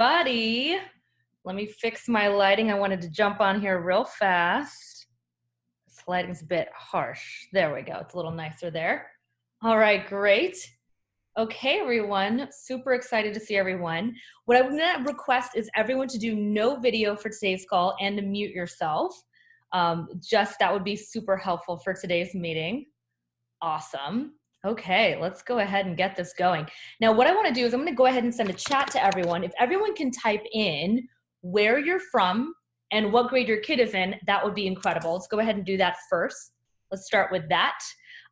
everybody. Let me fix my lighting. I wanted to jump on here real fast. This lighting's a bit harsh. There we go. It's a little nicer there. All right, great. Okay, everyone. Super excited to see everyone. What I'm going to request is everyone to do no video for today's call and to mute yourself. That would be super helpful for today's meeting. Awesome. Okay, let's go ahead and get this going. Now, what I want to do is I'm going to go ahead and send a chat to everyone. If everyone can type in where you're from and what grade your kid is in, that would be incredible. Let's go ahead and do that first. Let's start with that.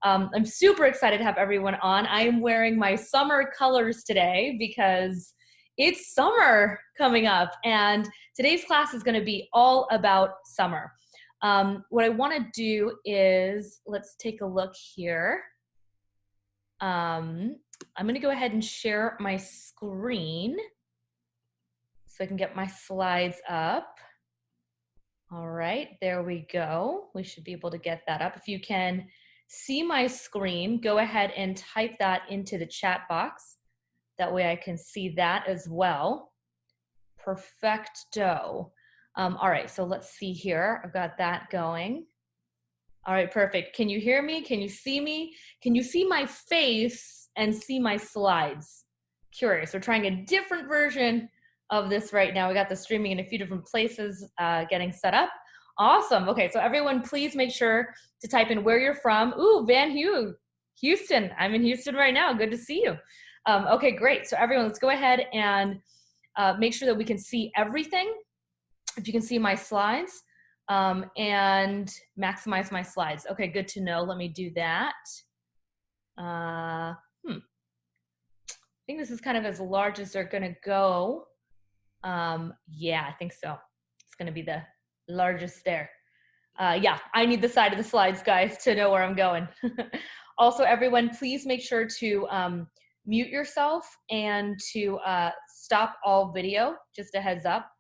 I'm super excited to have everyone on. I am wearing my summer colors today because it's summer coming up, and today's class is going to be all about summer. What I want to do is, let's take a look here. I'm going to go ahead and share my screen so I can get my slides up. All right, there we go. We should be able to get that up. If you can see my screen, go ahead and type that into the chat box. That way I can see that as well. Perfecto. All right, so let's see here. I've got that going. All right, perfect. Can you hear me? Can you see me? Can you see my face and see my slides? Curious. We're trying a different version of this right now. We got the streaming in a few different places getting set up. Awesome. Okay, so everyone, please make sure to type in where you're from. Ooh, Van Hugh, Houston. I'm in Houston right now. Good to see you. Okay, great. So everyone, let's go ahead and make sure that we can see everything. If you can see my slides and maximize my slides. Okay, good to know. Let me do that. I think this is kind of as large as they're gonna go. Yeah, I think so. It's gonna be the largest there. Yeah, I need the side of the slides, guys, to know where I'm going. Also, everyone, please make sure to mute yourself and to stop all video, just a heads up.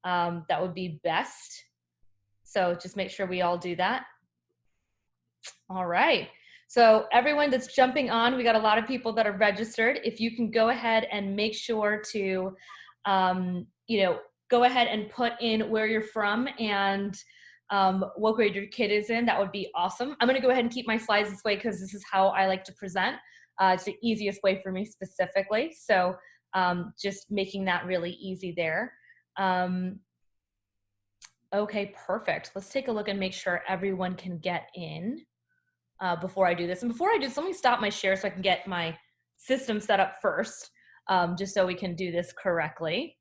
That would be best. So just make sure we all do that. All right. So everyone that's jumping on, we got a lot of people that are registered. If you can go ahead and make sure to, go ahead and put in where you're from and what grade your kid is in, that would be awesome. I'm going to go ahead and keep my slides this way because this is how I like to present. It's the easiest way for me specifically. So just making that really easy there. Okay, perfect. Let's take a look and make sure everyone can get in before I do this. And before I do this, let me stop my share so I can get my system set up first, just so we can do this correctly.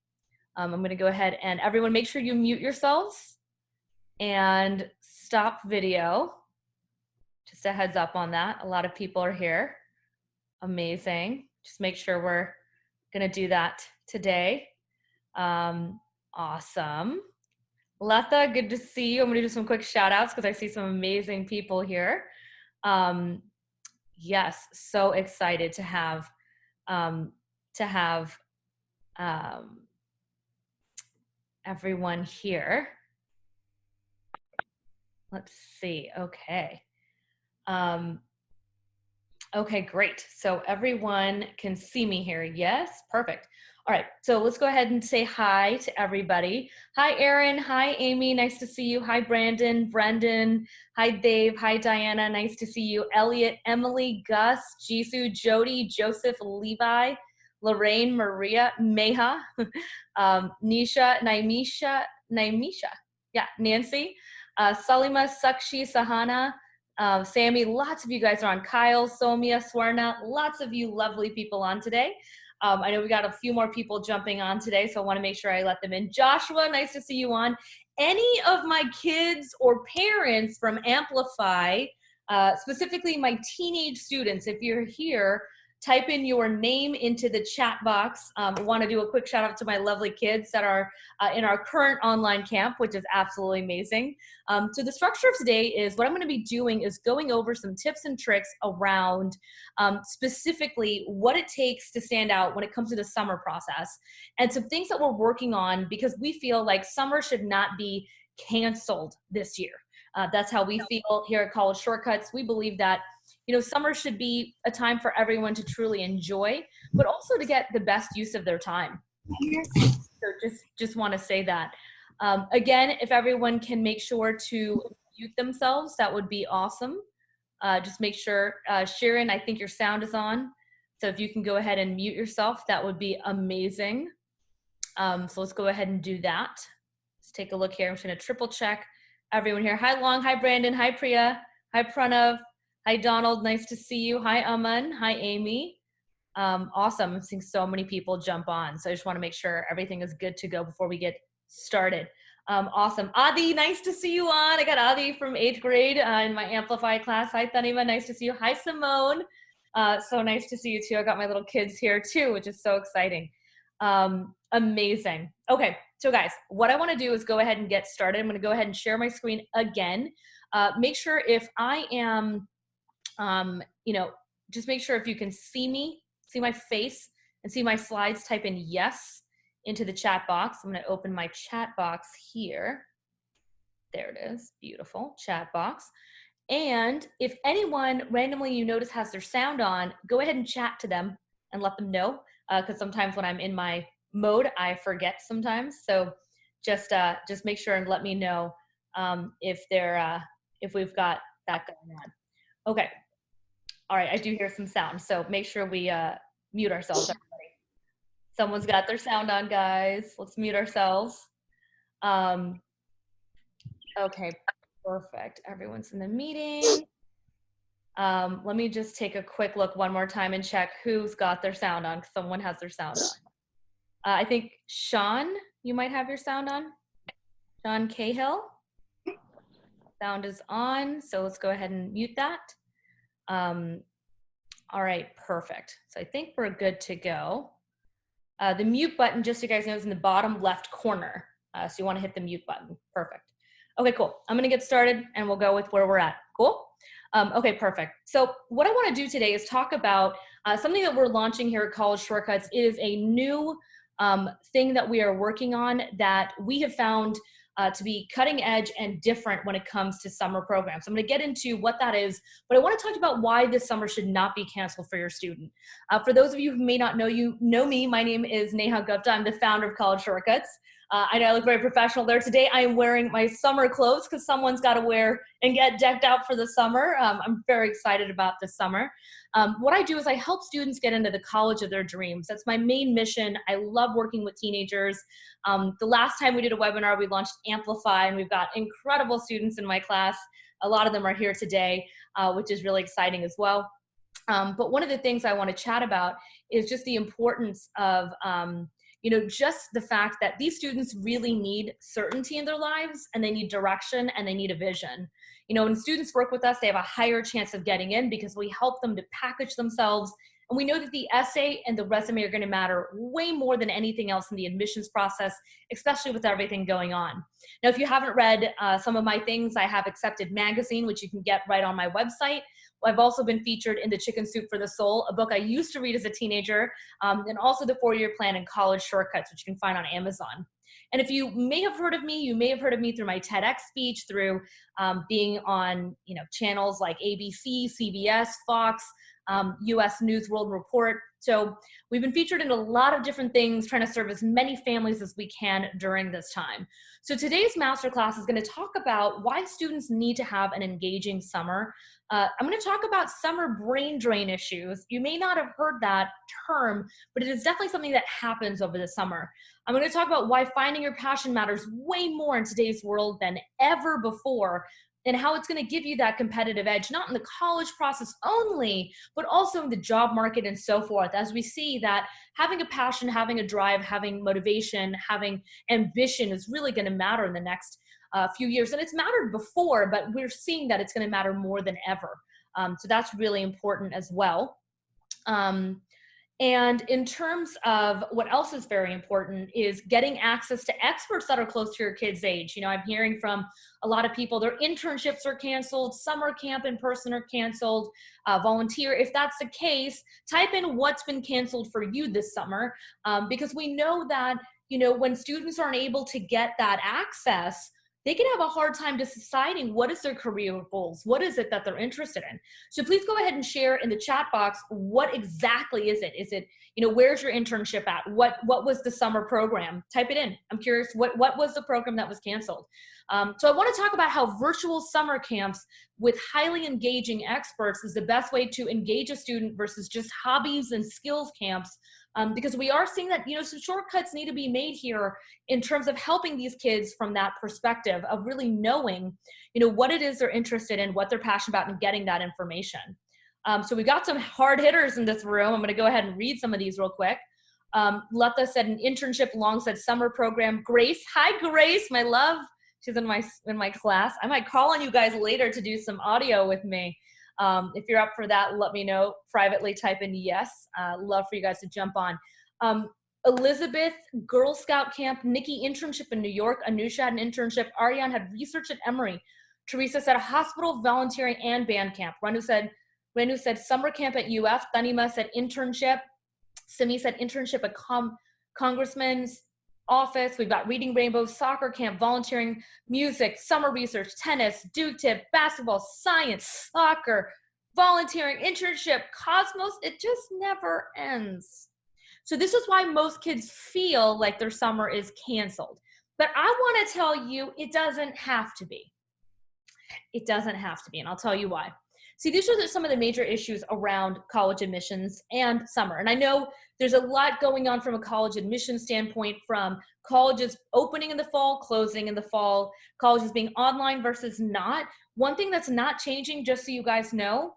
I'm going to go ahead and everyone make sure you mute yourselves and stop video. Just a heads up on that. A lot of people are here. Amazing. Just make sure we're going to do that today. Awesome. Letha, good to see you. I'm going to do some quick shout outs because I see some amazing people here. Yes, so excited to have everyone here. Let's see. Okay. Okay, great. So everyone can see me here. Yes, perfect. All right, so let's go ahead and say hi to everybody. Hi, Erin. Hi, Amy. Nice to see you. Hi, Brandon, Brendan. Hi, Dave. Hi, Diana. Nice to see you. Elliot, Emily, Gus, Jisoo, Jody, Joseph, Levi, Lorraine, Maria, Meha, Nisha, Naimisha. Yeah, Nancy, Salima, Sakshi, Sahana, Sammy. Lots of you guys are on. Kyle, Somia, Swarna. Lots of you lovely people on today. I know we got a few more people jumping on today, so I want to make sure I let them in. Joshua, nice to see you on. Any of my kids or parents from Amplify, specifically my teenage students, if you're here, type in your name into the chat box. I want to do a quick shout out to my lovely kids that are in our current online camp, which is absolutely amazing. So the structure of today is what I'm going to be doing is going over some tips and tricks around specifically what it takes to stand out when it comes to the summer process and some things that we're working on because we feel like summer should not be canceled this year. That's how we feel here at College Shortcuts. We believe that summer should be a time for everyone to truly enjoy, but also to get the best use of their time. So just want to say that. Again, if everyone can make sure to mute themselves, that would be awesome. Just make sure, Sharon, I think your sound is on. So if you can go ahead and mute yourself, that would be amazing. So let's go ahead and do that. Let's take a look here. I'm just going to triple check everyone here. Hi, Long. Hi, Brandon. Hi, Priya. Hi, Pranav. Hi, Donald. Nice to see you. Hi, Aman. Hi, Amy. Awesome. I'm seeing so many people jump on. So I just want to make sure everything is good to go before we get started. Awesome. Adi, nice to see you on. I got Adi from 8th grade in my Amplify class. Hi, Thanima. Nice to see you. Hi, Simone. So nice to see you too. I got my little kids here too, which is so exciting. Amazing. Okay, so guys, what I want to do is go ahead and get started. I'm going to go ahead and share my screen again. Make sure if I am, just make sure if you can see me, see my face, and see my slides, type in yes into the chat box. I'm going to open my chat box here. There it is. Beautiful chat box. And if anyone randomly you notice has their sound on, go ahead and chat to them and let them know. Because sometimes when I'm in my mode, I forget sometimes. So just make sure and let me know if we've got that going on. Okay. All right. I do hear some sound. So make sure we mute ourselves, everybody. Someone's got their sound on, guys. Let's mute ourselves. Okay. Perfect. Everyone's in the meeting. Let me just take a quick look one more time and check who's got their sound on, because someone has their sound on. I think Sean, you might have your sound on. Sean Cahill. Sound is on, so let's go ahead and mute that. All right, perfect. So I think we're good to go. The mute button, just so you guys know, is in the bottom left corner. So you want to hit the mute button. Perfect. Okay, cool. I'm going to get started and we'll go with where we're at. Cool? Okay, perfect. So what I want to do today is talk about something that we're launching here at College Shortcuts. It is a new thing that we are working on that we have found to be cutting edge and different when it comes to summer programs. I'm going to get into what that is, but I want to talk about why this summer should not be canceled for your student. For those of you who may not know me, my name is Neha Gupta. I'm the founder of College Shortcuts. I know I look very professional there. Today I am wearing my summer clothes because someone's got to wear and get decked out for the summer. I'm very excited about this summer. What I do is I help students get into the college of their dreams. That's my main mission. I love working with teenagers. The last time we did a webinar, we launched Amplify, and we've got incredible students in my class. A lot of them are here today, which is really exciting as well. But one of the things I want to chat about is just the importance of just the fact that these students really need certainty in their lives, and they need direction, and they need a vision. When students work with us, they have a higher chance of getting in because we help them to package themselves. And we know that the essay and the resume are going to matter way more than anything else in the admissions process, especially with everything going on. Now, if you haven't read some of my things, I have Accepted Magazine, which you can get right on my website. I've also been featured in The Chicken Soup for the Soul, a book I used to read as a teenager, and also The 4-Year Plan and College Shortcuts, which you can find on Amazon. And if you may have heard of me, you may have heard of me through my TEDx speech, through being on channels like ABC, CBS, Fox, US News World Report. So we've been featured in a lot of different things, trying to serve as many families as we can during this time. So today's masterclass is going to talk about why students need to have an engaging summer. I'm going to talk about summer brain drain issues. You may not have heard that term, but it is definitely something that happens over the summer. I'm going to talk about why finding your passion matters way more in today's world than ever before, and how it's going to give you that competitive edge, not in the college process only, but also in the job market and so forth, as we see that having a passion, having a drive, having motivation, having ambition is really going to matter in the next few years. And it's mattered before, but we're seeing that it's going to matter more than ever. So that's really important as well. And in terms of what else is very important is getting access to experts that are close to your kids' age. I'm hearing from a lot of people, their internships are canceled, summer camp in person are canceled, volunteer. If that's the case, type in what's been canceled for you this summer, because we know that, when students aren't able to get that access, they can have a hard time deciding what is their career goals, what is it that they're interested in. So please go ahead and share in the chat box, what exactly is it? Is it, where's your internship at? What was the summer program? Type it in. I'm curious, what was the program that was canceled? So I want to talk about how virtual summer camps with highly engaging experts is the best way to engage a student versus just hobbies and skills camps. Because we are seeing that, some shortcuts need to be made here in terms of helping these kids from that perspective of really knowing, what it is they're interested in, what they're passionate about, and getting that information. So we got some hard hitters in this room. I'm going to go ahead and read some of these real quick. Letta said an internship, Long said summer program. Grace, hi Grace, my love. She's in my class. I might call on you guys later to do some audio with me. If you're up for that, let me know. Privately type in yes. Love for you guys to jump on. Elizabeth, Girl Scout camp. Nikki, internship in New York. Anusha had an internship. Ariane had research at Emory. Teresa said a hospital, volunteering, and band camp. Renu said summer camp at UF. Tanima said internship. Simi said internship at Congressman's office. We've got Reading Rainbow, soccer camp, volunteering, music, summer research, tennis, Duke Tip, basketball, science, soccer, volunteering, internship, Cosmos. It just never ends. So this is why most kids feel like their summer is canceled. But I want to tell you, it doesn't have to be. It doesn't have to be, and I'll tell you why. See, these are some of the major issues around college admissions and summer. And I know there's a lot going on from a college admission standpoint, from colleges opening in the fall, closing in the fall, colleges being online versus not. One thing that's not changing, just so you guys know,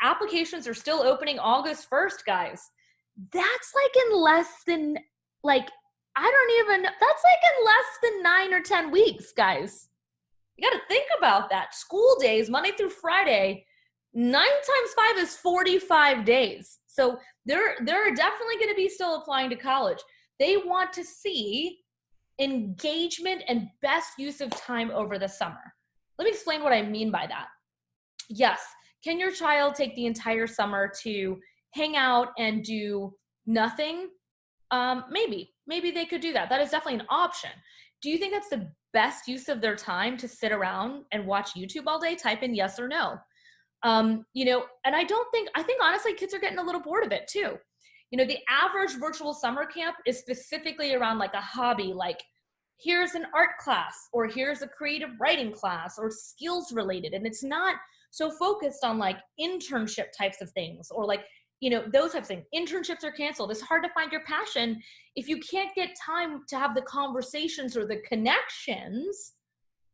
applications are still opening August 1st, guys. That's like in less than, that's like in less than 9 or 10 weeks, guys. You got to think about that. School days, Monday through Friday, 9 times 5 is 45 days. So they're definitely going to be still applying to college. They want to see engagement and best use of time over the summer. Let me explain what I mean by that. Yes, can your child take the entire summer to hang out and do nothing? Maybe they could do that. That is definitely an option. Do you think that's the best use of their time to sit around and watch YouTube all day? Type in yes or no. And I think honestly, kids are getting a little bored of it too. The average virtual summer camp is specifically around like a hobby, like here's an art class, or here's a creative writing class, or skills related. And it's not so focused on like internship types of things, or like, those types of things. Internships are canceled. It's hard to find your passion if you can't get time to have the conversations or the connections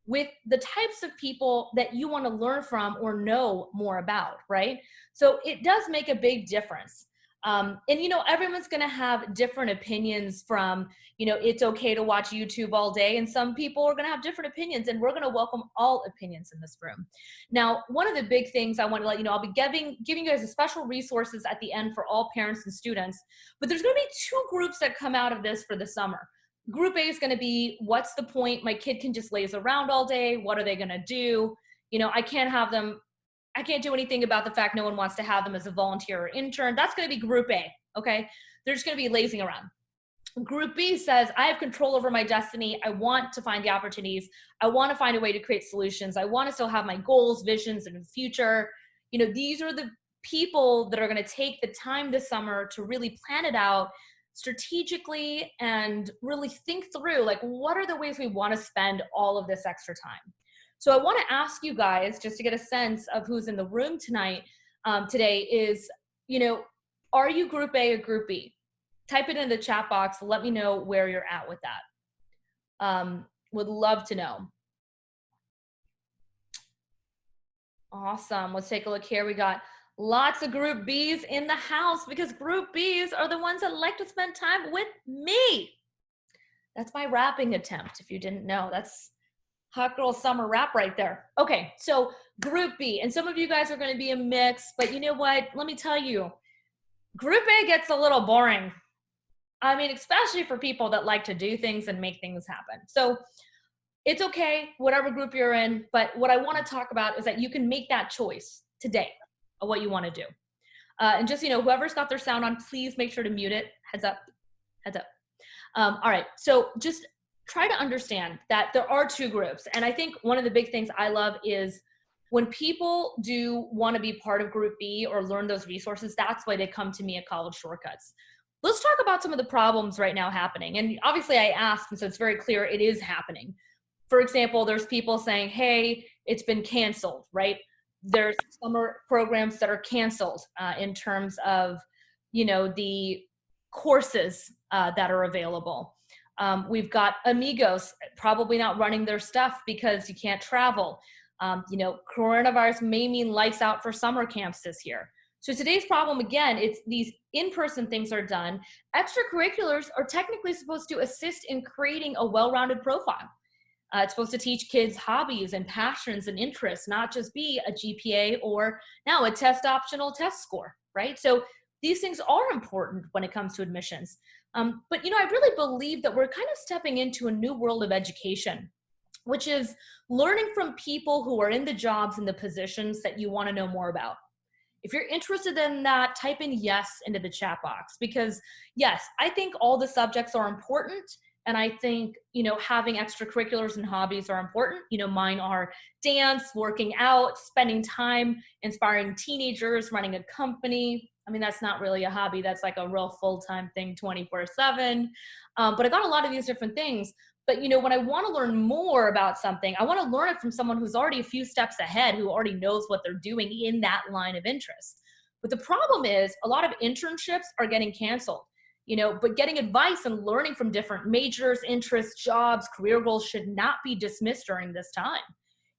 with the types of people that you want to learn from or know more about, right? So it does make a big difference. And everyone's going to have different opinions from, it's okay to watch YouTube all day. And some people are going to have different opinions, and we're going to welcome all opinions in this room. Now, one of the big things I want to let you know, I'll be giving you guys a special resources at the end for all parents and students, but there's going to be 2 groups that come out of this for the summer. Group A is going to be, what's the point? My kid can just laze around all day. What are they going to do? I can't do anything about the fact no one wants to have them as a volunteer or intern. That's going to be group A, okay? They're just going to be lazing around. Group B says, I have control over my destiny. I want to find the opportunities. I want to find a way to create solutions. I want to still have my goals, visions, and future. These are the people that are going to take the time this summer to really plan it out strategically and really think through, like, what are the ways we want to spend all of this extra time? So I want to ask you guys, just to get a sense of who's in the room today is, are you group A or group B? Type it in the chat box. Let me know where you're at with that. Would love to know. Awesome. Let's take a look here. We got lots of group Bs in the house, because group Bs are the ones that like to spend time with me. That's my rapping attempt, if you didn't know. That's hot girl summer rap right there. Okay, so group B, and some of you guys are going to be a mix, but you know what? Let me tell you, group A gets a little boring. I mean, especially for people that like to do things and make things happen. So it's okay, whatever group you're in, but what I want to talk about is that you can make that choice today of what you want to do. And just, whoever's got their sound on, please make sure to mute it. Heads up, heads up. All right, so just try to understand that there are two groups. And I think one of the big things I love is when people do want to be part of Group B or learn those resources, that's why they come to me at College Shortcuts. Let's talk about some of the problems right now happening. And obviously I asked, and so it's very clear it is happening. For example, there's people saying, hey, it's been canceled, right? There's summer programs that are canceled in terms of, the courses that are available. We've got Amigos probably not running their stuff because you can't travel. Coronavirus may mean lights out for summer camps this year. So today's problem, again, it's these in-person things are done. Extracurriculars are technically supposed to assist in creating a well-rounded profile. It's supposed to teach kids hobbies and passions and interests, not just be a GPA or now a test optional test score, right? So these things are important when it comes to admissions. But I really believe that we're kind of stepping into a new world of education, which is learning from people who are in the jobs and the positions that you want to know more about. If you're interested in that, type in yes into the chat box, because yes, I think all the subjects are important. And I think, having extracurriculars and hobbies are important. Mine are dance, working out, spending time, inspiring teenagers, running a company. I mean, that's not really a hobby. That's like a real full-time thing, 24/7. But I got a lot of these different things. But, when I want to learn more about something, I want to learn it from someone who's already a few steps ahead, who already knows what they're doing in that line of interest. But the problem is a lot of internships are getting canceled. But getting advice and learning from different majors, interests, jobs, career goals should not be dismissed during this time.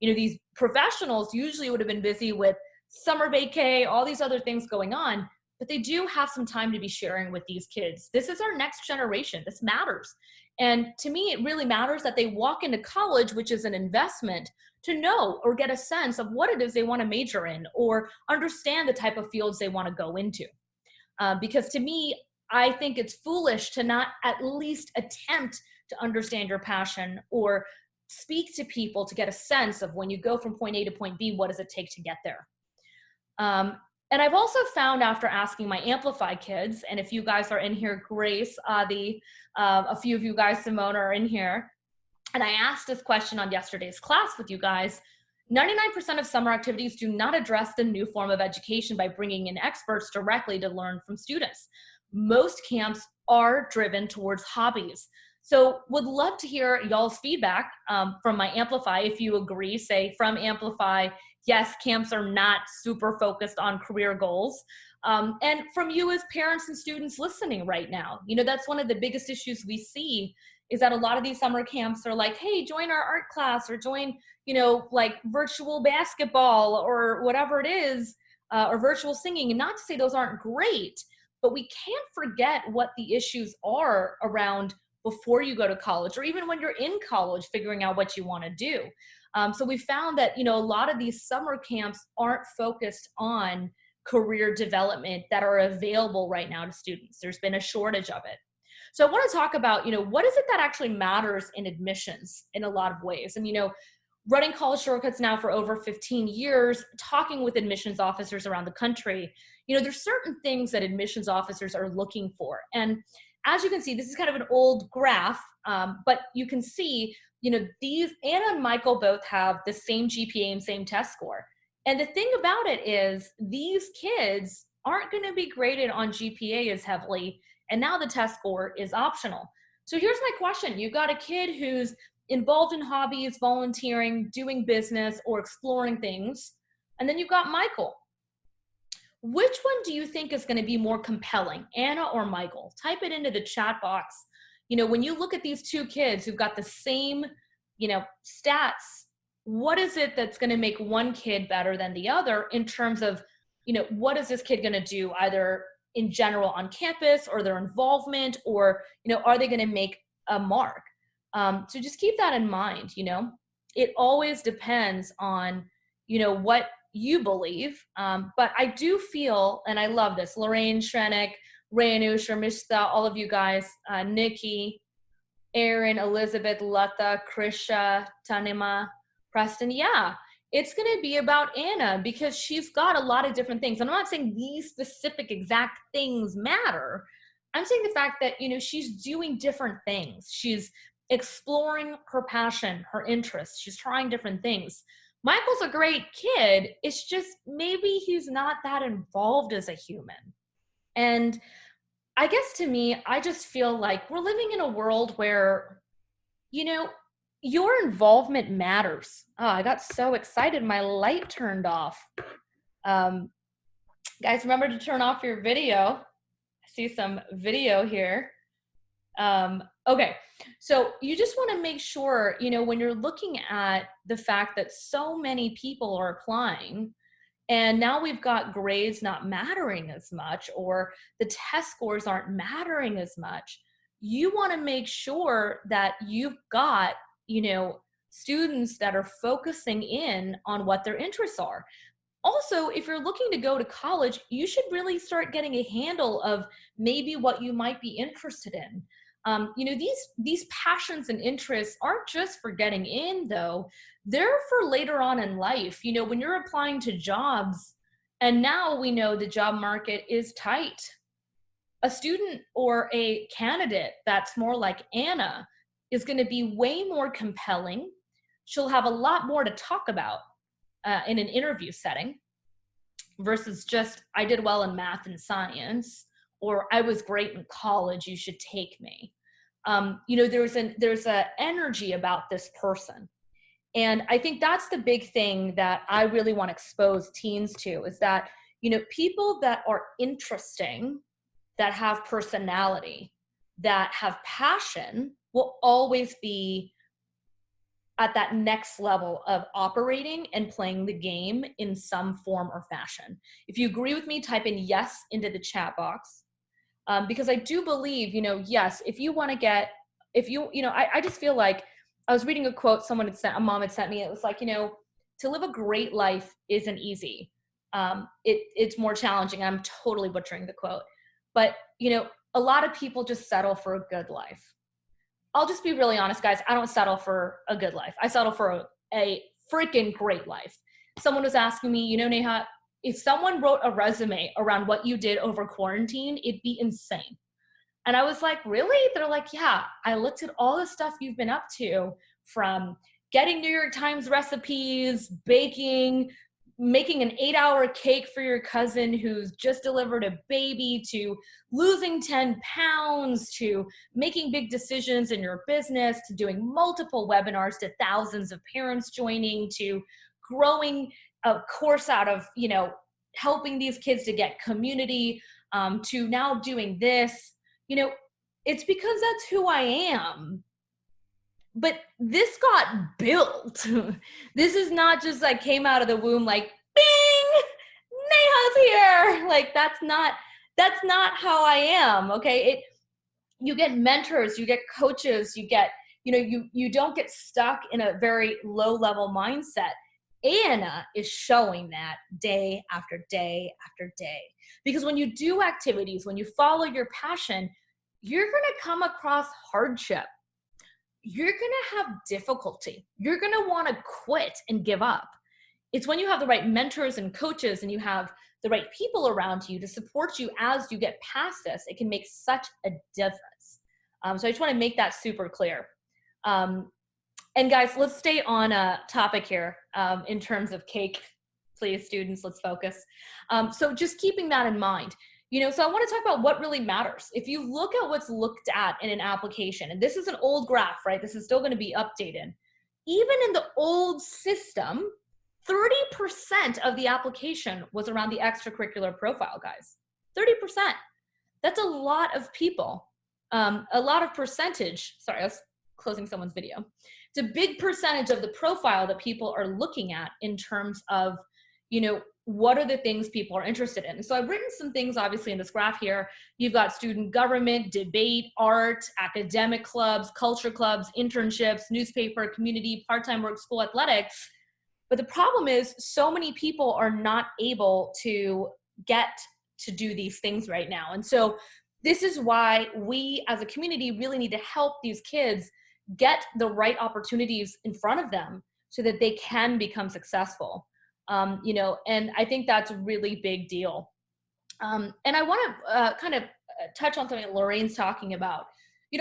These professionals usually would have been busy with summer vacay, all these other things going on, but they do have some time to be sharing with these kids. This is our next generation. This matters. And to me, it really matters that they walk into college, which is an investment, to know or get a sense of what it is they want to major in or understand the type of fields they want to go into. Because to me, I think it's foolish to not at least attempt to understand your passion or speak to people to get a sense of when you go from point A to point B, what does it take to get there? And I've also found after asking my Amplify kids, and if you guys are in here, Grace, Adi, a few of you guys, Simone, are in here, and I asked this question on yesterday's class with you guys, 99% of summer activities do not address the new form of education by bringing in experts directly to learn from students. Most camps are driven towards hobbies. So would love to hear y'all's feedback from my Amplify. If you agree, say from Amplify, yes, camps are not super focused on career goals. And from you as parents and students listening right now, that's one of the biggest issues we see is that a lot of these summer camps are like, hey, join our art class or join, like virtual basketball or whatever it is, or virtual singing. And not to say those aren't great, but we can't forget what the issues are around before you go to college or even when you're in college, figuring out what you want to do. So we found that, a lot of these summer camps aren't focused on career development that are available right now to students. There's been a shortage of it. So I want to talk about, what is it that actually matters in admissions in a lot of ways? And, running College Shortcuts now for over 15 years, talking with admissions officers around the country, there's certain things that admissions officers are looking for. And as you can see, this is kind of an old graph, but you can see, these, Anna and Michael both have the same GPA and same test score. And the thing about it is these kids aren't going to be graded on GPA as heavily, and now the test score is optional. So here's my question. You've got a kid who's involved in hobbies, volunteering, doing business, or exploring things, and then you've got Michael. Which one do you think is going to be more compelling, Anna or Michael? Type it into the chat box. When you look at these two kids who've got the same, stats, what is it that's going to make one kid better than the other in terms of, what is this kid going to do either in general on campus or their involvement or, are they going to make a mark? So just keep that in mind, it always depends on, what you believe. But I do feel, and I love this, Lorraine, Shrenik, Renu, Sharmishta, all of you guys, Nikki, Aaron, Elizabeth, Lata, Krisha, Tanima, Preston. Yeah, it's going to be about Anna because she's got a lot of different things. And I'm not saying these specific exact things matter. I'm saying the fact that, she's doing different things. She's exploring her passion, her interests. She's trying different things. Michael's a great kid. It's just maybe he's not that involved as a human. And I guess to me, I just feel like we're living in a world where, your involvement matters. Oh, I got so excited. My light turned off. Guys, remember to turn off your video. I see some video here. Okay, so you just want to make sure, when you're looking at the fact that so many people are applying, and now we've got grades not mattering as much, or the test scores aren't mattering as much, you want to make sure that you've got, students that are focusing in on what their interests are. Also, if you're looking to go to college, you should really start getting a handle of maybe what you might be interested in. These passions and interests aren't just for getting in, though. They're for later on in life. When you're applying to jobs, and now we know the job market is tight. A student or a candidate that's more like Anna is going to be way more compelling. She'll have a lot more to talk about in an interview setting versus just, I did well in math and science, or I was great in college, you should take me. There's an energy about this person. And I think that's the big thing that I really want to expose teens to, is that, people that are interesting, that have personality, that have passion will always be at that next level of operating and playing the game in some form or fashion. If you agree with me, type in yes into the chat box. Because I do believe, yes, if you want to get, I just feel like I was reading a quote a mom had sent me. It was like, to live a great life isn't easy. It's more challenging. I'm totally butchering the quote, but a lot of people just settle for a good life. I'll just be really honest, guys. I don't settle for a good life. I settle for a freaking great life. Someone was asking me, Neha, if someone wrote a resume around what you did over quarantine, it'd be insane. And I was like, really? They're like, yeah, I looked at all the stuff you've been up to, from getting New York Times recipes, baking, making an 8-hour cake for your cousin who's just delivered a baby, to losing 10 pounds, to making big decisions in your business, to doing multiple webinars to thousands of parents joining, to growing a course out of, helping these kids to get community, to now doing this. It's because that's who I am. But this got built. This is not just like came out of the womb like, bing, Neha's here. Like that's not how I am. Okay. You get mentors, you get coaches, you get, you don't get stuck in a very low level mindset. Anna is showing that day after day after day. Because when you do activities, when you follow your passion, you're going to come across hardship. You're going to have difficulty. You're going to want to quit and give up. It's when you have the right mentors and coaches and you have the right people around you to support you as you get past this, it can make such a difference. So I just want to make that super clear. And guys, let's stay on a topic here in terms of cake. Please, students, let's focus. So just keeping that in mind. So I want to talk about what really matters. If you look at what's looked at in an application, and this is an old graph, right? This is still going to be updated. Even in the old system, 30% of the application was around the extracurricular profile, guys. 30%. That's a lot of people. A lot of percentage. Sorry, I was closing someone's video. It's a big percentage of the profile that people are looking at in terms of, what are the things people are interested in? So I've written some things, obviously, in this graph here. You've got student government, debate, art, academic clubs, culture clubs, internships, newspaper, community, part-time work, school athletics. But the problem is so many people are not able to get to do these things right now. And so this is why we as a community really need to help these kids get the right opportunities in front of them so that they can become successful. And I think that's a really big deal. And I want to kind of touch on something that Lorraine's talking about.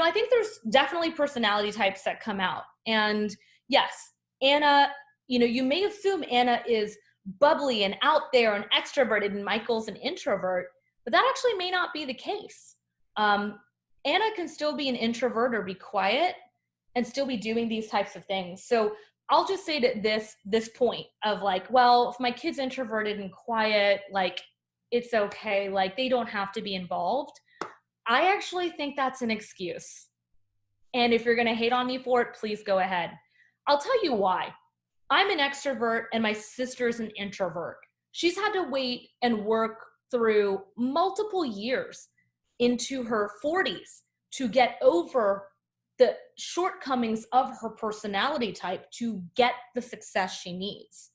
I think there's definitely personality types that come out. And yes, Anna, you may assume Anna is bubbly and out there and extroverted and Michael's an introvert, but that actually may not be the case. Anna can still be an introvert or be quiet and still be doing these types of things. So I'll just say that this point of like, well, if my kid's introverted and quiet, like it's okay, like they don't have to be involved. I actually think that's an excuse. And if you're going to hate on me for it, please go ahead. I'll tell you why. I'm an extrovert and my sister's an introvert. She's had to wait and work through multiple years into her 40s to get over the shortcomings of her personality type to get the success she needs.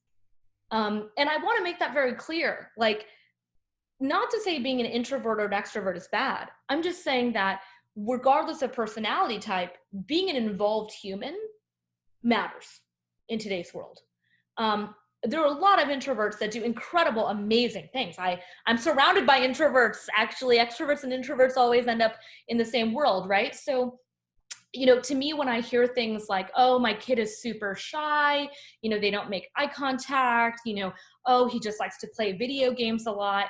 And I want to make that very clear. Like, not to say being an introvert or an extrovert is bad. I'm just saying that regardless of personality type, being an involved human matters in today's world. There are a lot of introverts that do incredible, amazing things. I'm surrounded by introverts. Actually, extroverts and introverts always end up in the same world, right? So, to me, when I hear things like, oh, my kid is super shy, they don't make eye contact, oh, he just likes to play video games a lot.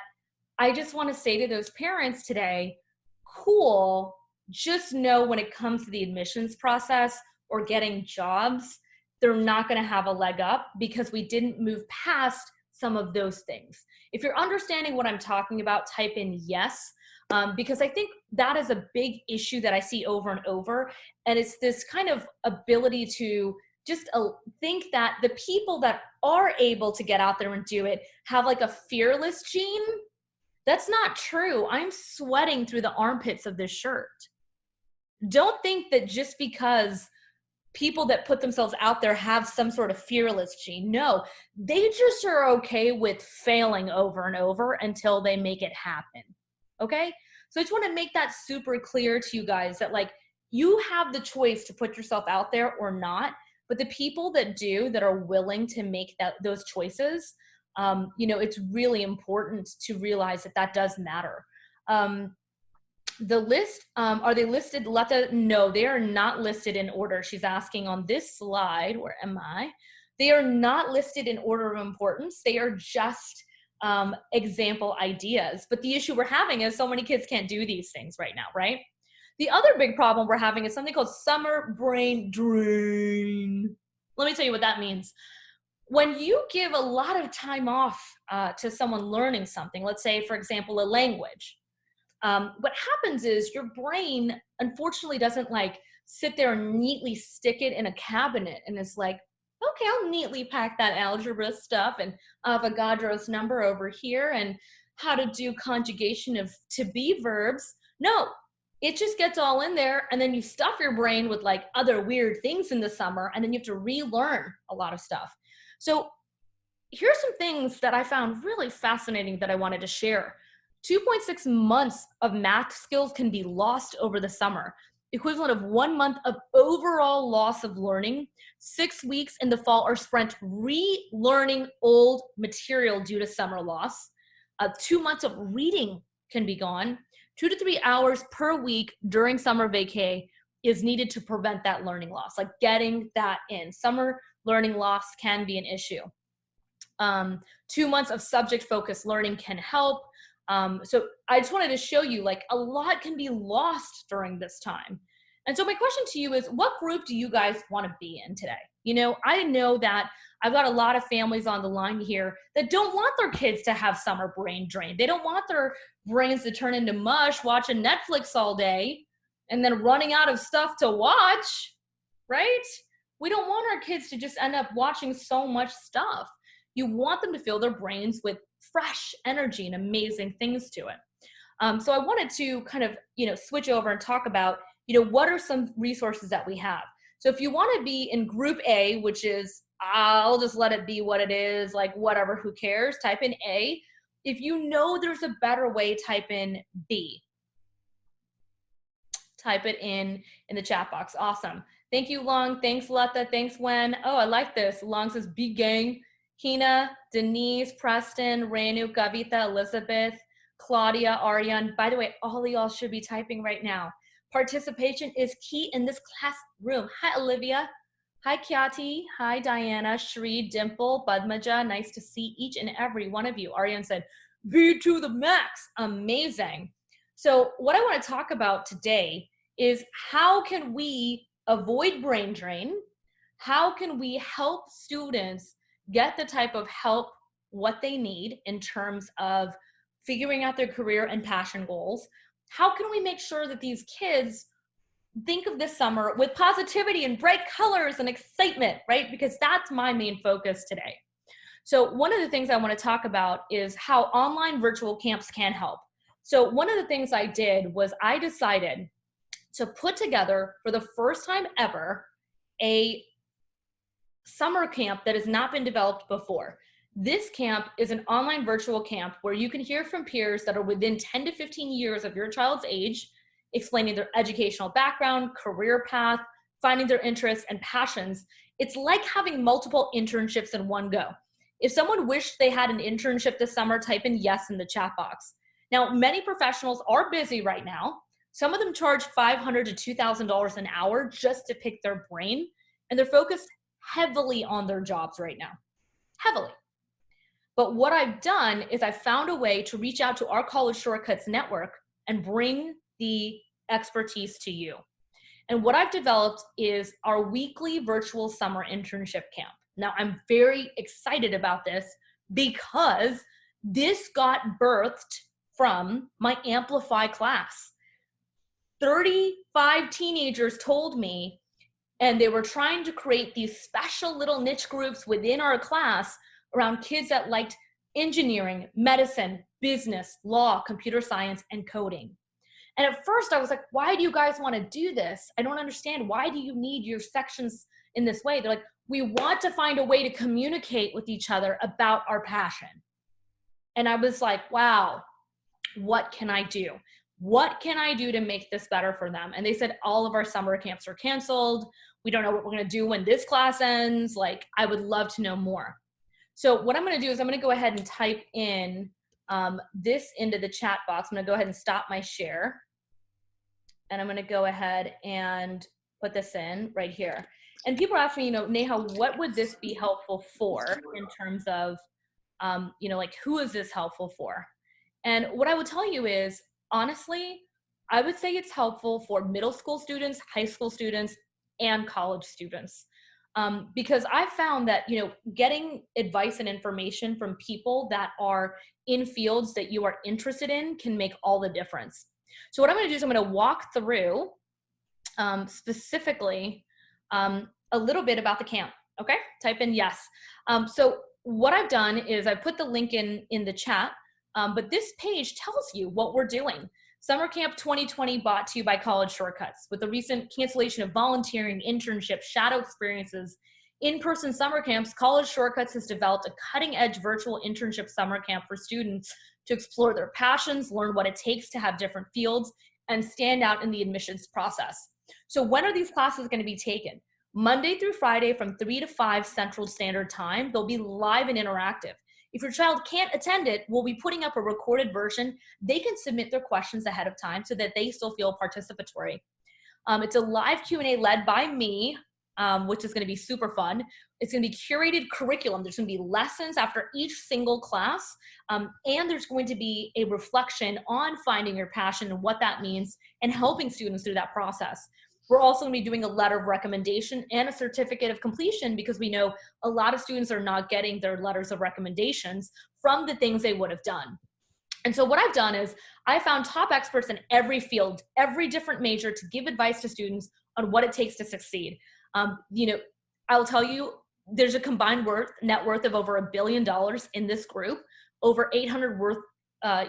I just want to say to those parents today, cool, just know when it comes to the admissions process or getting jobs, they're not going to have a leg up because we didn't move past some of those things. If you're understanding what I'm talking about, type in yes, because I think that is a big issue that I see over and over. And it's this kind of ability to just think that the people that are able to get out there and do it have like a fearless gene. That's not true. I'm sweating through the armpits of this shirt. Don't think that just because people that put themselves out there have some sort of fearless gene. No, they just are okay with failing over and over until they make it happen. Okay? So I just want to make that super clear to you guys that like you have the choice to put yourself out there or not, but the people that do, that are willing to make those choices, it's really important to realize that does matter. The list, are they listed, Letta? No, they are not listed in order. She's asking on this slide, where am I? They are not listed in order of importance. They are just example ideas. But the issue we're having is so many kids can't do these things right now, right? The other big problem we're having is something called summer brain drain. Let me tell you what that means. When you give a lot of time off to someone learning something, let's say, for example, a language, what happens is your brain, unfortunately, doesn't like sit there and neatly stick it in a cabinet and it's like, okay, I'll neatly pack that algebra stuff and Avogadro's number over here and how to do conjugation of to be verbs. No, it just gets all in there and then you stuff your brain with like other weird things in the summer and then you have to relearn a lot of stuff. So here's some things that I found really fascinating that I wanted to share. 2.6 months of math skills can be lost over the summer, equivalent of 1 month of overall loss of learning. 6 weeks in the fall are spent relearning old material due to summer loss. 2 months of reading can be gone. 2 to 3 hours per week during summer vacay is needed to prevent that learning loss, like getting that in. Summer learning loss can be an issue. 2 months of subject-focused learning can help. So I just wanted to show you, like, a lot can be lost during this time. And so my question to you is, what group do you guys want to be in today? I know that I've got a lot of families on the line here that don't want their kids to have summer brain drain. They don't want their brains to turn into mush watching Netflix all day and then running out of stuff to watch, right? We don't want our kids to just end up watching so much stuff. You want them to fill their brains with fresh energy and amazing things to it. So I wanted to kind of, switch over and talk about, what are some resources that we have. So if you want to be in group A, which is, I'll just let it be what it is, like whatever, who cares, type in A. If you know there's a better way, type in B. Type it in the chat box. Awesome. Thank you, Long. Thanks, Letta. Thanks, Wen. Oh, I like this. Long says B gang. Hina, Denise, Preston, Renu, Kavita, Elizabeth, Claudia, Aryan. By the way, all of y'all should be typing right now. Participation is key in this classroom. Hi, Olivia. Hi, Kyati. Hi, Diana, Shri, Dimple, Budmaja. Nice to see each and every one of you. Ariane said, be to the max. Amazing. So what I want to talk about today is how can we avoid brain drain? How can we help students get the type of help, what they need in terms of figuring out their career and passion goals? How can we make sure that these kids think of this summer with positivity and bright colors and excitement, right? Because that's my main focus today. So one of the things I want to talk about is how online virtual camps can help. So one of the things I did was I decided to put together for the first time ever a summer camp that has not been developed before. This camp is an online virtual camp where you can hear from peers that are within 10 to 15 years of your child's age, explaining their educational background, career path, finding their interests and passions. It's like having multiple internships in one go. If someone wished they had an internship this summer, type in yes in the chat box. Now, many professionals are busy right now. Some of them charge $500 to $2,000 an hour just to pick their brain, and they're focused heavily on their jobs right now, heavily. But what I've done is I found a way to reach out to our College Shortcuts network and bring the expertise to you. And what I've developed is our weekly virtual summer internship camp. Now, I'm very excited about this because this got birthed from my Amplify class. 35 teenagers told me, and they were trying to create these special little niche groups within our class around kids that liked engineering, medicine, business, law, computer science, and coding. And at first I was like, why do you guys want to do this? I don't understand. Why do you need your sections in this way? They're like, we want to find a way to communicate with each other about our passion. And I was like, wow, what can I do? What can I do to make this better for them? And they said, all of our summer camps are canceled. We don't know what we're going to do when this class ends. Like, I would love to know more. So what I'm going to do is I'm going to go ahead and type in this into the chat box. I'm going to go ahead and stop my share. And I'm going to go ahead and put this in right here. And people ask me, Neha, what would this be helpful for in terms of, like, who is this helpful for? And what I would tell you is, honestly, I would say it's helpful for middle school students, high school students, and college students. Because I found that, getting advice and information from people that are in fields that you are interested in can make all the difference. So what I'm going to do is I'm going to walk through specifically a little bit about the camp. Okay, type in yes. So what I've done is I put the link in the chat, but this page tells you what we're doing. Summer Camp 2020 brought to you by College Shortcuts. With the recent cancellation of volunteering, internships, shadow experiences, in-person summer camps, College Shortcuts has developed a cutting-edge virtual internship summer camp for students to explore their passions, learn what it takes to have different fields, and stand out in the admissions process. So when are these classes going to be taken? Monday through Friday from 3 to 5 Central Standard Time. They'll be live and interactive. If your child can't attend it, we'll be putting up a recorded version. They can submit their questions ahead of time so that they still feel participatory. It's a live Q&A led by me, which is going to be super fun. It's going to be curated curriculum. There's going to be lessons after each single class, and there's going to be a reflection on finding your passion and what that means and helping students through that process. We're also going to be doing a letter of recommendation and a certificate of completion because we know a lot of students are not getting their letters of recommendations from the things they would have done. And so what I've done is I found top experts in every field, every different major to give advice to students on what it takes to succeed. I'll tell you, there's a combined net worth of over $1 billion in this group, over 800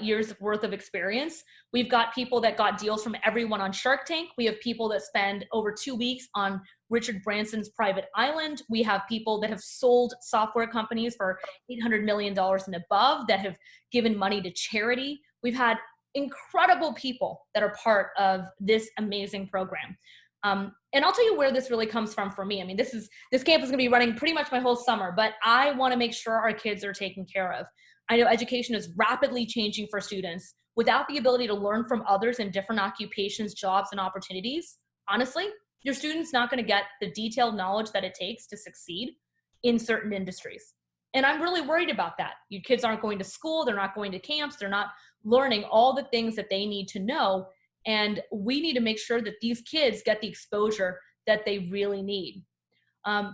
years worth of experience. We've got people that got deals from everyone on Shark Tank. We have people that spend over 2 weeks on Richard Branson's private island. We have people that have sold software companies for $800 million and above that have given money to charity. We've had incredible people that are part of this amazing program. And I'll tell you where this really comes from for me. I mean, this camp is going to be running pretty much my whole summer, but I want to make sure our kids are taken care of. I know education is rapidly changing for students. Without the ability to learn from others in different occupations, jobs, and opportunities, honestly, your student's not going to get the detailed knowledge that it takes to succeed in certain industries. And I'm really worried about that. You kids aren't going to school, they're not going to camps, they're not learning all the things that they need to know. And we need to make sure that these kids get the exposure that they really need.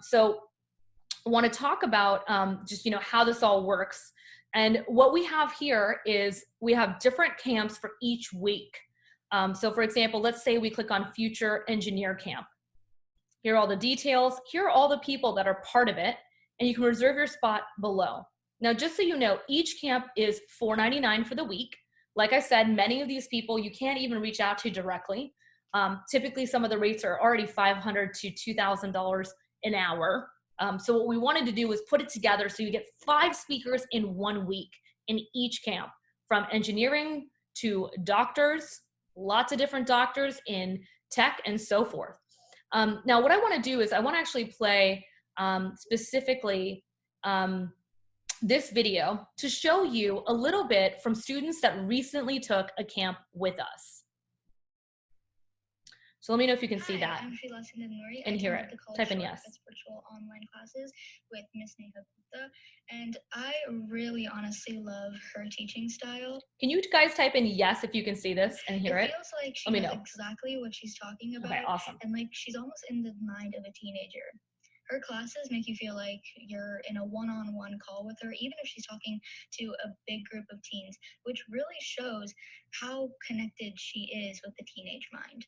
So I want to talk about just, how this all works. And what we have here is we have different camps for each week. So for example, let's say we click on Future Engineer Camp. Here are all the details. Here are all the people that are part of it, and you can reserve your spot below. Now, just so you know, each camp is $4.99 for the week. Like I said, many of these people you can't even reach out to directly. Typically, some of the rates are already $500 to $2,000 an hour. So what we wanted to do was put it together so you get 5 speakers in 1 week in each camp, from engineering to doctors, lots of different doctors in tech and so forth. Now, what I want to do is I want to actually play specifically this video to show you a little bit from students that recently took a camp with us. So let me know if you can see that and hear it. Type in yes. Virtual online classes with Miss Neha Gupta, and I really honestly love her teaching style. Can you guys type in yes if you can see this and hear it? It feels like she knows exactly what she's talking about. Okay, awesome. And like she's almost in the mind of a teenager. Her classes make you feel like you're in a one-on-one call with her, even if she's talking to a big group of teens, which really shows how connected she is with the teenage mind.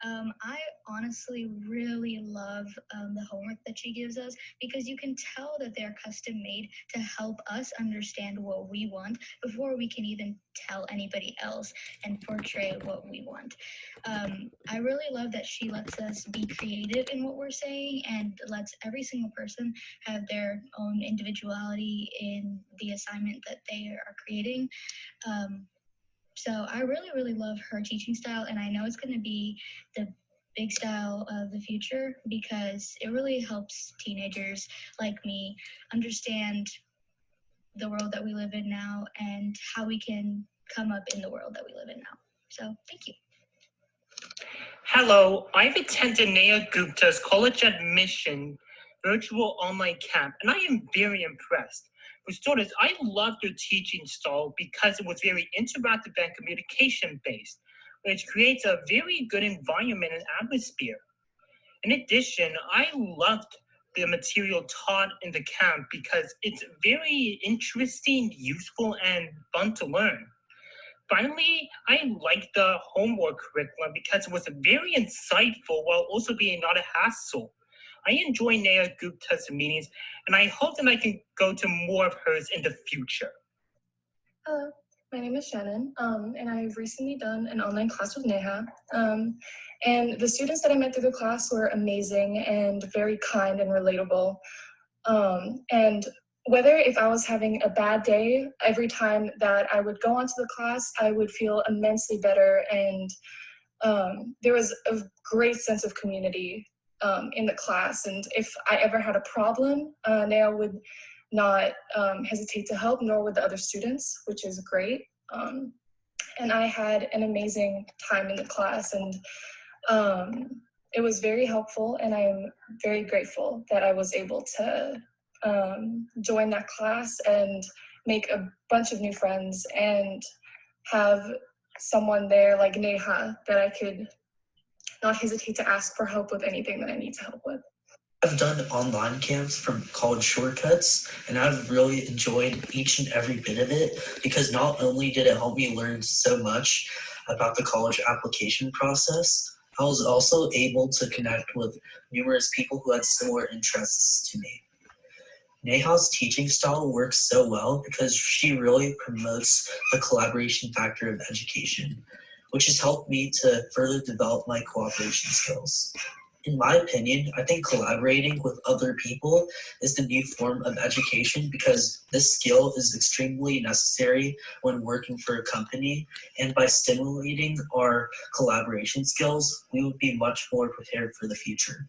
I honestly really love the homework that she gives us, because you can tell that they're custom made to help us understand what we want before we can even tell anybody else and portray what we want. I really love that she lets us be creative in what we're saying and lets every single person have their own individuality in the assignment that they are creating. So I really, really love her teaching style, and I know it's going to be the big style of the future, because it really helps teenagers like me understand the world that we live in now and how we can come up in the world that we live in now. So thank you. Hello, I've attended Neha Gupta's college admission virtual online camp, and I am very impressed. For starters, I loved her teaching style because it was very interactive and communication-based, which creates a very good environment and atmosphere. In addition, I loved the material taught in the camp because it's very interesting, useful, and fun to learn. Finally, I liked the homework curriculum because it was very insightful while also being not a hassle. I enjoy Neha Gupta's meetings, and I hope that I can go to more of hers in the future. Hello, my name is Shannon, and I've recently done an online class with Neha. And the students that I met through the class were amazing and very kind and relatable. And whether if I was having a bad day, every time that I would go onto the class, I would feel immensely better, and there was a great sense of community in the class. And if I ever had a problem, Neha would not hesitate to help, nor would the other students, which is great. And I had an amazing time in the class, and it was very helpful, and I am very grateful that I was able to join that class and make a bunch of new friends and have someone there like Neha that I could not hesitate to ask for help with anything that I need to help with. I've done online camps from College Shortcuts, and I've really enjoyed each and every bit of it, because not only did it help me learn so much about the college application process, I was also able to connect with numerous people who had similar interests to me. Neha's teaching style works so well because she really promotes the collaboration factor of education, which has helped me to further develop my cooperation skills. In my opinion, I think collaborating with other people is the new form of education, because this skill is extremely necessary when working for a company, and by stimulating our collaboration skills, we would be much more prepared for the future.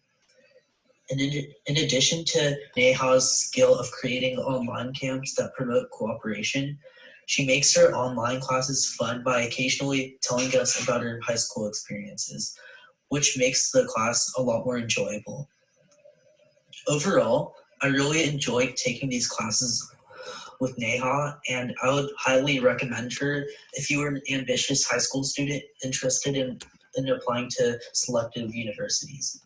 In addition to Neha's skill of creating online camps that promote cooperation, she makes her online classes fun by occasionally telling us about her high school experiences, which makes the class a lot more enjoyable. Overall, I really enjoyed taking these classes with Neha, and I would highly recommend her if you are an ambitious high school student interested in applying to selective universities.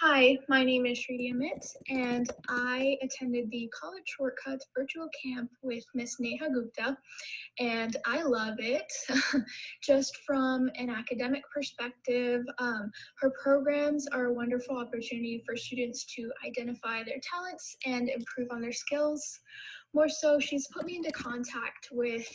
Hi, my name is Shriti Amit, and I attended the College Shortcuts virtual camp with Miss Neha Gupta, and I love it. Just from an academic perspective, her programs are a wonderful opportunity for students to identify their talents and improve on their skills. More so, she's put me into contact with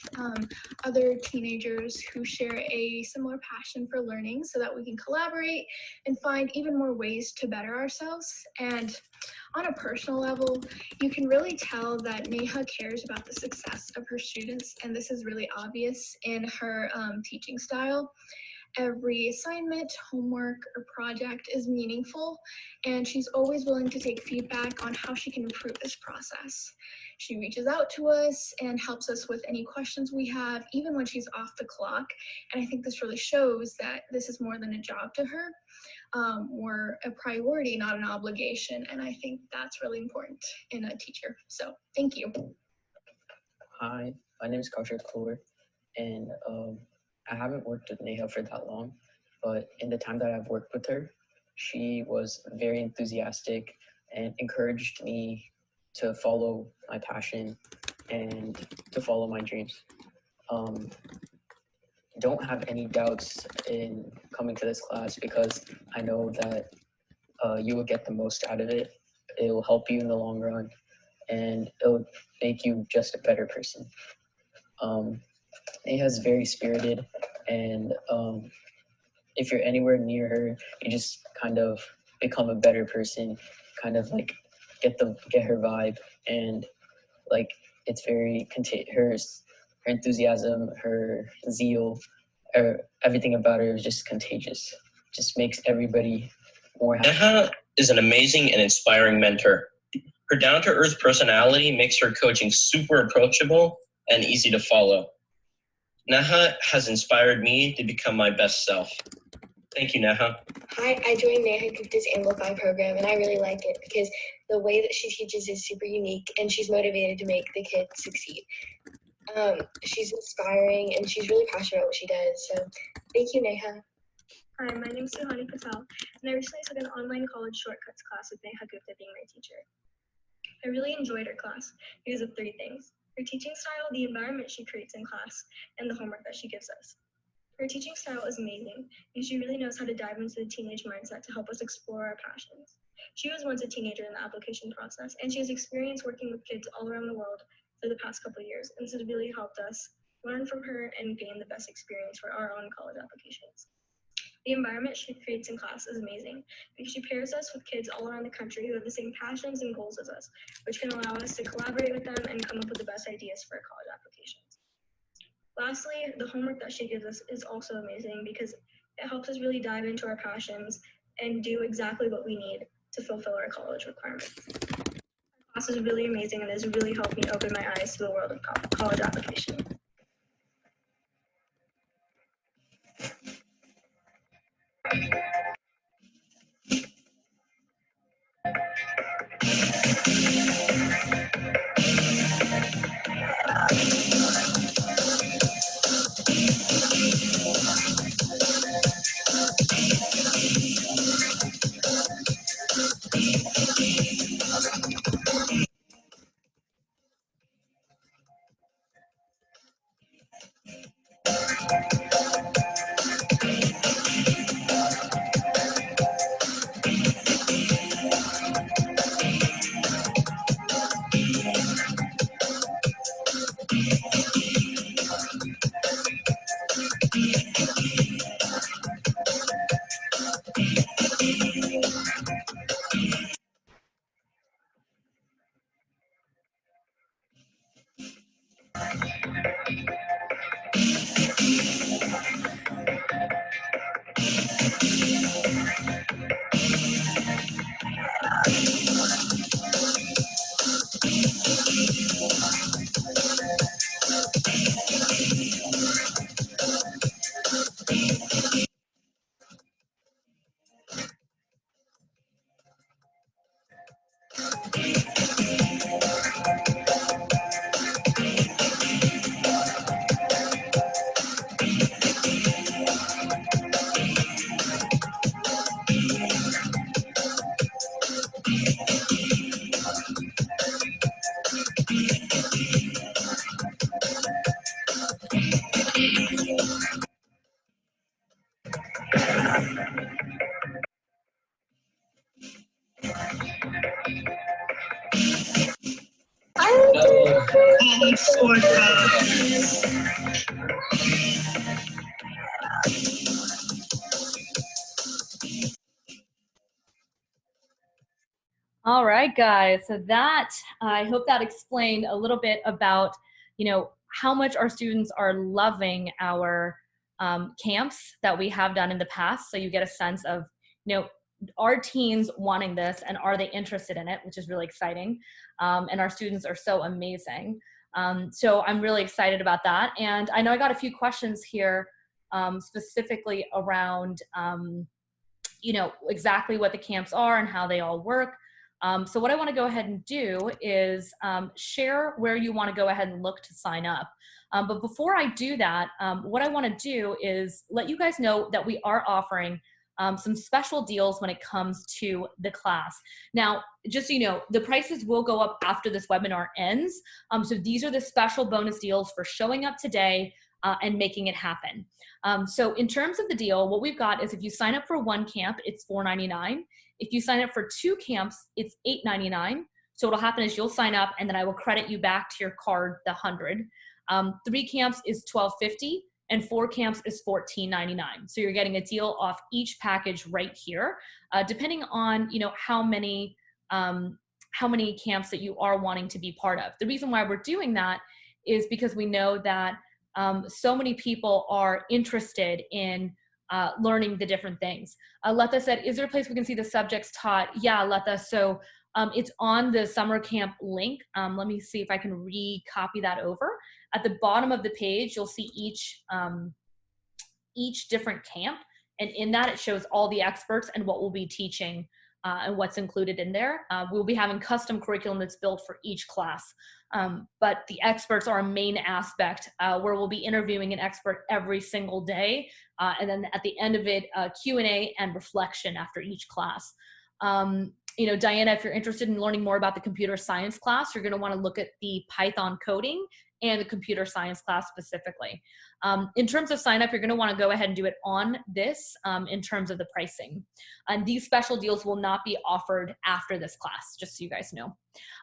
other teenagers who share a similar passion for learning so that we can collaborate and find even more ways to better ourselves. And on a personal level, you can really tell that Neha cares about the success of her students, and this is really obvious in her teaching style. Every assignment, homework, or project is meaningful, and she's always willing to take feedback on how she can improve this process. She reaches out to us and helps us with any questions we have, even when she's off the clock. And I think this really shows that this is more than a job to her, or a priority, not an obligation. And I think that's really important in a teacher. So thank you. Hi, my name is Kaushik Kaur, and I haven't worked with Neha for that long, but in the time that I've worked with her, she was very enthusiastic and encouraged me to follow my passion and to follow my dreams. Don't have any doubts in coming to this class because I know that you will get the most out of it. It will help you in the long run, and it will make you just a better person. Neha's very spirited, and if you're anywhere near her, you just kind of become a better person, kind of like get her vibe, and like it's very her enthusiasm, her zeal, everything about her is just contagious. Just makes everybody more happy. Neha is an amazing and inspiring mentor. Her down-to-earth personality makes her coaching super approachable and easy to follow. Neha has inspired me to become my best self. Thank you, Neha. Hi, I joined Neha Gupta's Amplify program, and I really like it because the way that she teaches is super unique, and she's motivated to make the kids succeed. She's inspiring, and she's really passionate about what she does. So thank you, Neha. Hi, my name is Suhani Patel, and I recently took an online college shortcuts class with Neha Gupta being my teacher. I really enjoyed her class because of 3 things: her teaching style, the environment she creates in class, and the homework that she gives us. Her teaching style is amazing because she really knows how to dive into the teenage mindset to help us explore our passions. She was once a teenager in the application process, and she has experience working with kids all around the world for the past couple of years, and this has really helped us learn from her and gain the best experience for our own college applications. The environment she creates in class is amazing because she pairs us with kids all around the country who have the same passions and goals as us, which can allow us to collaborate with them and come up with the best ideas for our college applications. Lastly, the homework that she gives us is also amazing because it helps us really dive into our passions and do exactly what we need to fulfill our college requirements. Our class is really amazing and has really helped me open my eyes to the world of college application. College shortcuts. All right, guys. So that, I hope that explained a little bit about, how much our students are loving our camps that we have done in the past. So you get a sense of, are teens wanting this and are they interested in it, which is really exciting. And our students are so amazing. So I'm really excited about that. And I know I got a few questions here specifically around, exactly what the camps are and how they all work. So what I want to go ahead and do is share where you want to go ahead and look to sign up. But before I do that, what I want to do is let you guys know that we are offering some special deals when it comes to the class. Now, just so you know, the prices will go up after this webinar ends. So these are the special bonus deals for showing up today and making it happen. So in terms of the deal, what we've got is if you sign up for one camp, it's $4.99. If you sign up for two camps, it's $8.99. So what'll happen is you'll sign up and then I will credit you back to your card the 100. 3 camps is $12.50 and 4 camps is $14.99. So you're getting a deal off each package right here, depending on how many camps that you are wanting to be part of. The reason why we're doing that is because we know that so many people are interested in learning the different things. Letha said, is there a place we can see the subjects taught? Yeah, Letha. So it's on the summer camp link. Let me see if I can re-copy that over. At the bottom of the page, you'll see each different camp. And in that, it shows all the experts and what we'll be teaching and what's included in there. We'll be having custom curriculum that's built for each class. But the experts are a main aspect where we'll be interviewing an expert every single day. And then at the end of it, Q&A and reflection after each class. Diana, if you're interested in learning more about the computer science class, you're going to want to look at the Python coding and the computer science class specifically. In terms of sign up, you're going to want to go ahead and do it on this in terms of the pricing. And these special deals will not be offered after this class, just so you guys know.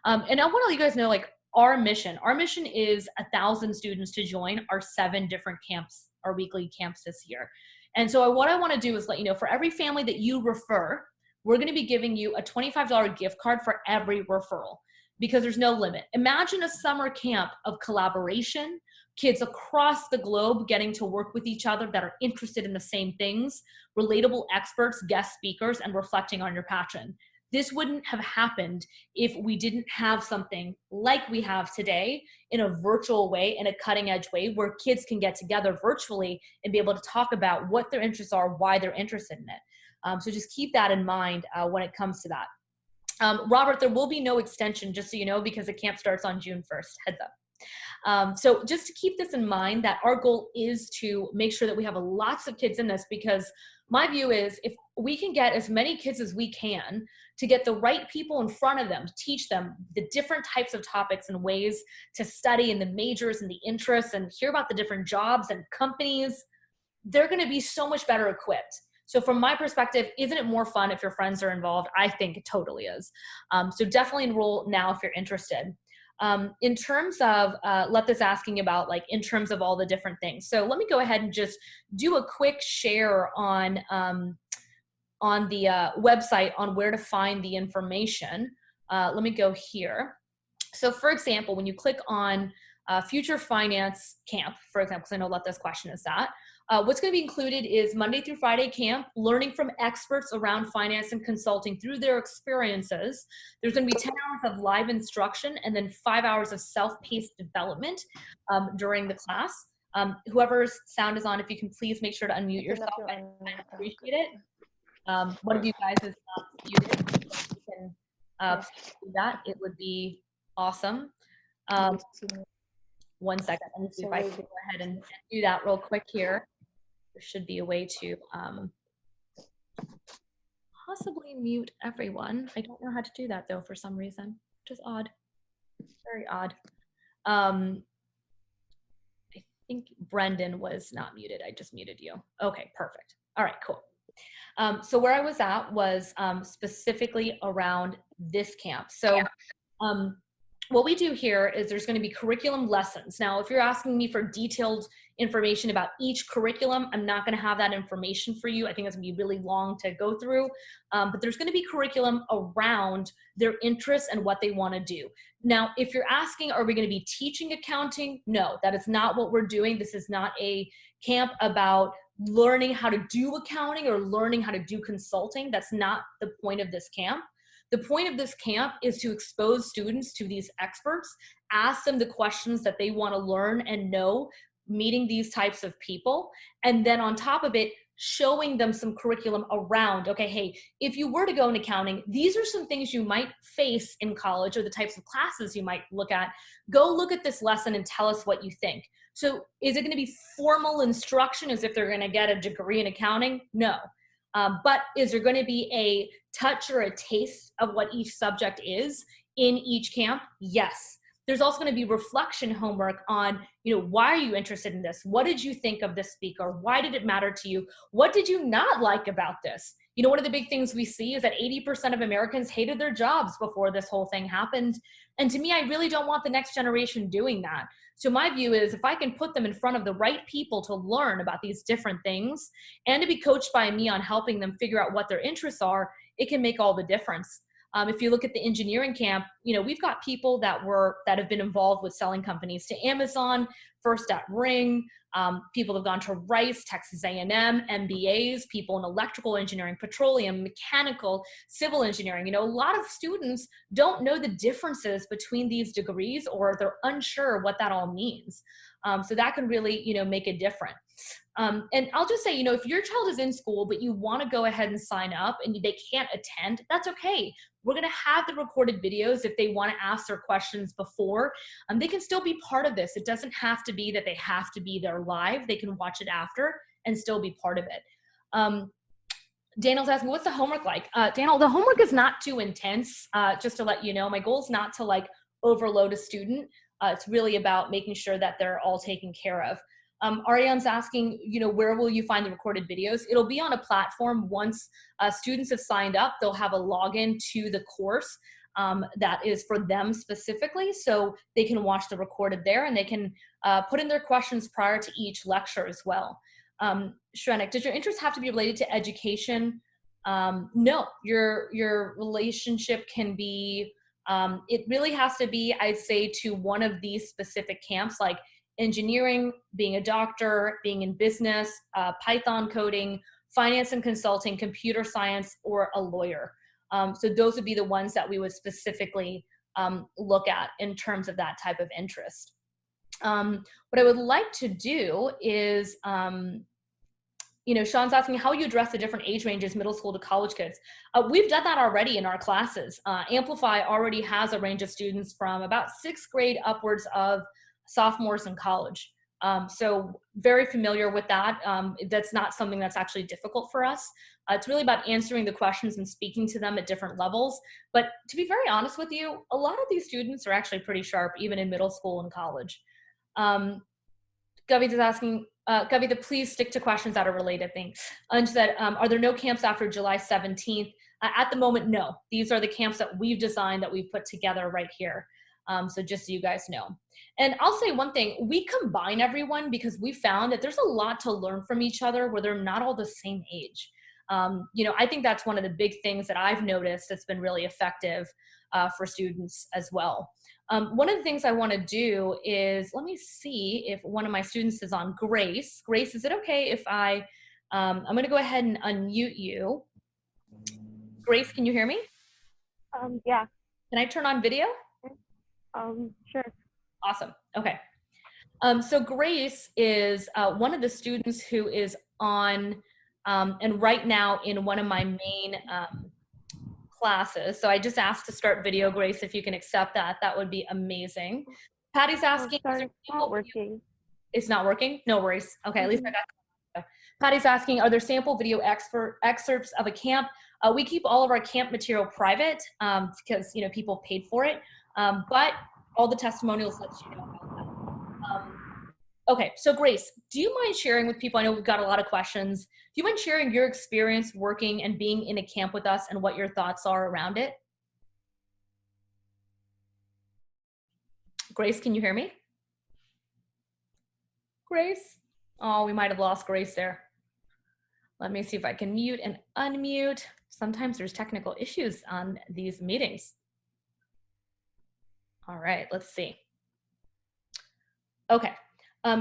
And I want to let you guys know, our mission is 1,000 students to join our 7 different camps, our weekly camps this year. And so what I want to do is let you know, for every family that you refer, we're going to be giving you a $25 gift card for every referral, because there's no limit. Imagine a summer camp of collaboration, kids across the globe getting to work with each other that are interested in the same things, relatable experts, guest speakers, and reflecting on your passion. This wouldn't have happened if we didn't have something like we have today in a virtual way, in a cutting edge way, where kids can get together virtually and be able to talk about what their interests are, why they're interested in it. So just keep that in mind when it comes to that. Robert, there will be no extension, just so you know, because the camp starts on June 1st, heads up. So just to keep this in mind, that our goal is to make sure that we have lots of kids in this, because my view is if we can get as many kids as we can to get the right people in front of them, to teach them the different types of topics and ways to study and the majors and the interests and hear about the different jobs and companies, they're going to be so much better equipped. So from my perspective, isn't it more fun if your friends are involved? I think it totally is. So definitely enroll now if you're interested. In terms of, Letha's asking about, in terms of all the different things. So let me go ahead and just do a quick share on the website on where to find the information. Let me go here. So for example, when you click on Future Finance Camp, for example, because I know Letha's question is that, What's going to be included is Monday through Friday camp, learning from experts around finance and consulting through their experiences. There's going to be 10 hours of live instruction and then 5 hours of self-paced development during the class. Whoever's sound is on, if you can please make sure to unmute yourself. I appreciate it. One of you guys is not muted. So if you can do that, it would be awesome. One second. Let me see if I can go ahead and do that real quick here. There should be a way to possibly mute everyone. I don't know how to do that though for some reason, which is odd. Very odd. I think Brendan was not muted. I just muted you. Okay, perfect. All right, cool. So where I was at was specifically around this camp. So what we do here is there's going to be curriculum lessons. Now, if you're asking me for detailed information about each curriculum, I'm not going to have that information for you. I think it's going to be really long to go through, but there's going to be curriculum around their interests and what they want to do. Now, if you're asking, are we going to be teaching accounting? No, that is not what we're doing. This is not a camp about learning how to do accounting or learning how to do consulting. That's not the point of this camp. The point of this camp is to expose students to these experts, ask them the questions that they want to learn and know, meeting these types of people, and then on top of it, showing them some curriculum around, okay, hey, if you were to go in accounting, these are some things you might face in college or the types of classes you might look at. Go look at this lesson and tell us what you think. So is it going to be formal instruction as if they're going to get a degree in accounting? No. But is there going to be a touch or a taste of what each subject is in each camp? Yes. There's also going to be reflection homework on, why are you interested in this? What did you think of this speaker? Why did it matter to you? What did you not like about this? One of the big things we see is that 80% of Americans hated their jobs before this whole thing happened. And to me, I really don't want the next generation doing that. So my view is if I can put them in front of the right people to learn about these different things and to be coached by me on helping them figure out what their interests are, it can make all the difference. If you look at the engineering camp, we've got people that have been involved with selling companies to Amazon, first at Ring, people have gone to Rice, Texas A&M, MBAs, people in electrical engineering, petroleum, mechanical, civil engineering. A lot of students don't know the differences between these degrees, or they're unsure what that all means. So that can really, make a difference. And I'll just say, if your child is in school, but you want to go ahead and sign up and they can't attend, that's okay. We're going to have the recorded videos if they want to ask their questions before. They can still be part of this. It doesn't have to be that they have to be there live. They can watch it after and still be part of it. Daniel's asking, what's the homework like? Daniel, the homework is not too intense, just to let you know. My goal is not to overload a student. It's really about making sure that they're all taken care of. Ariane's asking, where will you find the recorded videos? It'll be on a platform. Once students have signed up, they'll have a login to the course that is for them specifically, so they can watch the recorded there, and they can put in their questions prior to each lecture as well. Shrenik, does your interest have to be related to education? No, your relationship can be, it really has to be, I'd say, to one of these specific camps, like engineering, being a doctor, being in business, Python coding, finance and consulting, computer science, or a lawyer. So those would be the ones that we would specifically look at in terms of that type of interest. What I would like to do is, Sean's asking how you address the different age ranges, middle school to college kids. We've done that already in our classes. Amplify already has a range of students from about 6th grade upwards of sophomores in college. So very familiar with that. That's not something that's actually difficult for us. It's really about answering the questions and speaking to them at different levels. But to be very honest with you, a lot of these students are actually pretty sharp, even in middle school and college. Gavita is asking, Gavita, please stick to questions that are related. Thanks. And said, are there no camps after July 17th? At the moment, no. These are the camps that we've designed, that we've put together right here. So just so you guys know. And I'll say one thing, we combine everyone because we found that there's a lot to learn from each other where they're not all the same age. I think that's one of the big things that I've noticed that's been really effective for students as well. One of the things I want to do is, let me see if one of my students is on. Grace. Grace, is it okay if I'm going to go ahead and unmute you. Grace, can you hear me? Yeah. Can I turn on video? Sure. Awesome. Okay. So Grace is one of the students who is on, and right now in one of my main classes. So I just asked to start video, Grace, if you can accept that, that would be amazing. Patty's asking, sorry, it's not working. It's not working? No worries. Okay, at least I got. Patty's asking, are there sample video excerpts of a camp? We keep all of our camp material private because people paid for it, but all the testimonials let you know about that. Okay, so Grace, do you mind sharing with people? I know we've got a lot of questions. Do you mind sharing your experience working and being in a camp with us and what your thoughts are around it? Grace, can you hear me? Grace? Oh, we might have lost Grace there. Let me see if I can mute and unmute. Sometimes there's technical issues on these meetings. All right, let's see. Okay.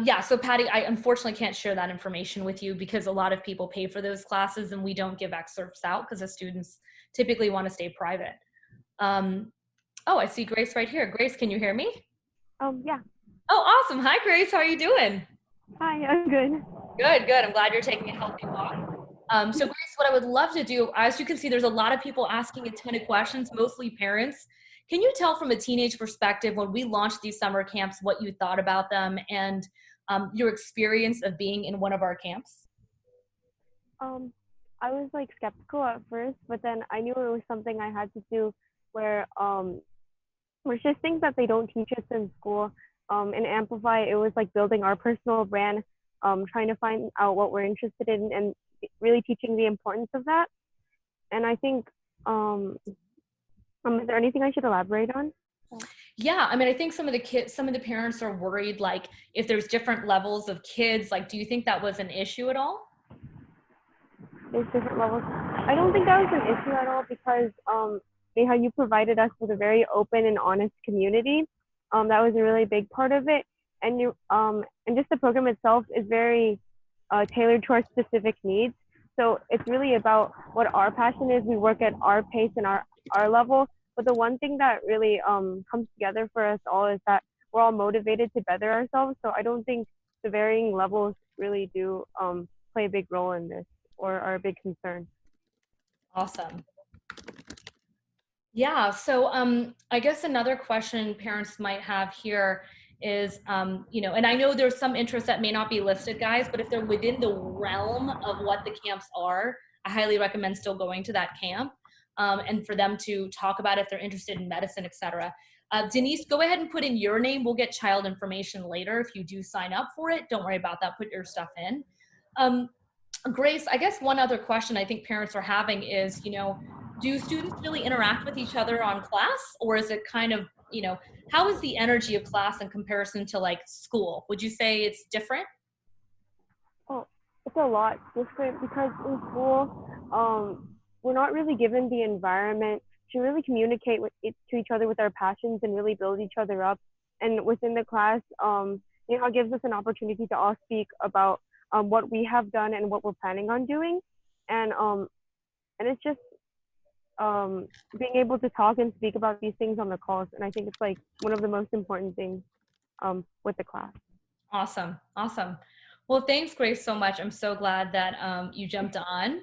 Yeah, so Patty, I unfortunately can't share that information with you because a lot of people pay for those classes and we don't give excerpts out because the students typically want to stay private. Oh, I see Grace right here. Grace, can you hear me? Yeah. Oh, awesome. Hi, Grace. How are you doing? Hi, I'm good. Good, good. I'm glad you're taking a healthy walk. So Grace, what I would love to do, as you can see, there's a lot of people asking a ton of questions, mostly parents. Can you tell from a teenage perspective, when we launched these summer camps, what you thought about them and your experience of being in one of our camps? I was like skeptical at first, but then I knew it was something I had to do where there's just things that they don't teach us in school. In Amplify, it was like building our personal brand, trying to find out what we're interested in and really teaching the importance of that. And I think, is there anything I should elaborate on? Yeah, I mean, I think some of the parents are worried, like if there's different levels of kids, like, do you think that was an issue at all? There's different levels. I don't think that was an issue at all because Neha, you provided us with a very open and honest community. That was a really big part of it. And and just the program itself is very tailored to our specific needs. So it's really about what our passion is. We work at our pace and our level. But the one thing that really comes together for us all is that we're all motivated to better ourselves. So I don't think the varying levels really do play a big role in this or are a big concern. Awesome. Yeah, so I guess another question parents might have here is, and I know there's some interests that may not be listed, guys, but if they're within the realm of what the camps are, I highly recommend still going to that camp and for them to talk about if they're interested in medicine, etc. Denise, go ahead and put in your name. We'll get child information later if you do sign up for it. Don't worry about that. Put your stuff in. Grace, I guess one other question I think parents are having is, do students really interact with each other on class, or is it kind of, how is the energy of class in comparison to like school? Would you say it's different? Oh, it's a lot different because in school, we're not really given the environment to really communicate to each other with our passions and really build each other up. And within the class, it gives us an opportunity to all speak about what we have done and what we're planning on doing. And it's just being able to talk and speak about these things on the calls. And I think it's like one of the most important things with the class. Awesome. Awesome. Well, thanks, Grace, so much. I'm so glad that you jumped on.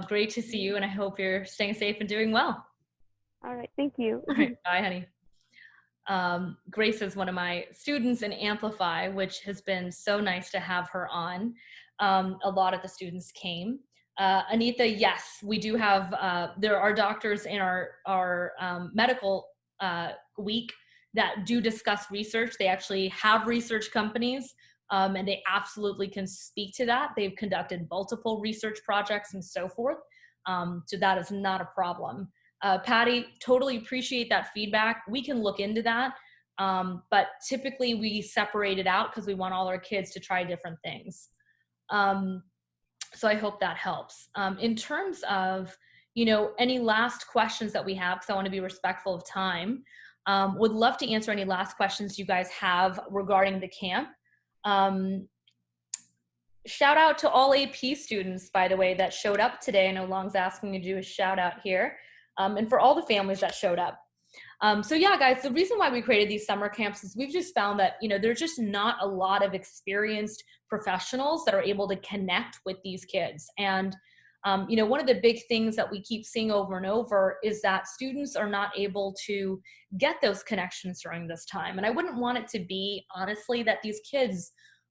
Great to see you, and I hope you're staying safe and doing well. All right. Thank you. All right, bye, honey. Grace is one of my students in Amplify, which has been so nice to have her on. A lot of the students came. Anita, yes, we do have, there are doctors in our medical week that do discuss research. They actually have research companies and they absolutely can speak to that. They've conducted multiple research projects and so forth. So that is not a problem. Patty, totally appreciate that feedback. We can look into that. But typically we separate it out because we want all our kids to try different things. So I hope that helps. In terms of, you know, any last questions that we have, because I want to be respectful of time, would love to answer any last questions you guys have regarding the camp. Shout out to all AP students, by the way, that showed up today. I know Long's asking me to do a shout out here, and for all the families that showed up. So yeah, guys, the reason why we created these summer camps is we've just found that, you know, there's just not a lot of experienced professionals that are able to connect with these kids. And, you know, one of the big things that we keep seeing over and over is that students are not able to get those connections during this time. And I wouldn't want it to be, honestly, that these kids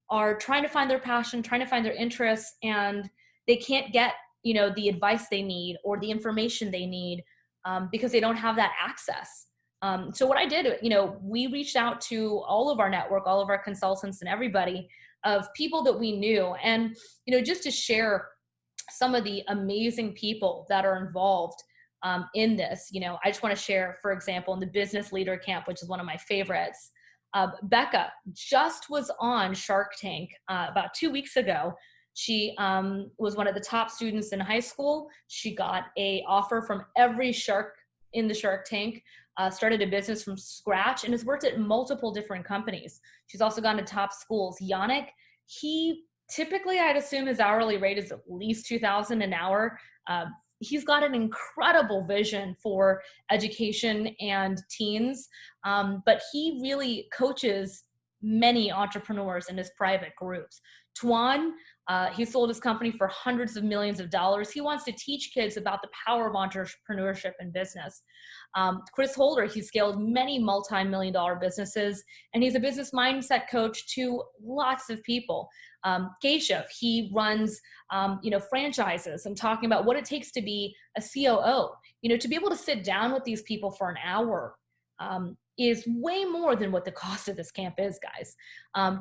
are trying to find their passion, trying to find their interests, and they can't get, you know, the advice they need or the information they need because they don't have that access. So what I did, you know, we reached out to all of our network, all of our consultants and everybody of people that we knew. And, you know, just to share some of the amazing people that are involved in this, you know, I just want to share, for example, in the business leader camp, which is one of my favorites, Becca just was on Shark Tank about 2 weeks ago. She was one of the top students in high school. She got a offer from every shark in the Shark Tank, started a business from scratch, and has worked at multiple different companies. She's also gone to top schools. Yannick, he typically, I'd assume his hourly rate is at least $2,000 an hour. He's got an incredible vision for education and teens, but he really coaches many entrepreneurs in his private groups. Tuan, he sold his company for hundreds of millions of dollars. He wants to teach kids about the power of entrepreneurship and business. Chris Holder, he scaled many multi-million-dollar businesses, and he's a business mindset coach to lots of people. Keshav, he runs, you know, franchises and talking about what it takes to be a COO. You know, to be able to sit down with these people for an hour is way more than what the cost of this camp is, guys.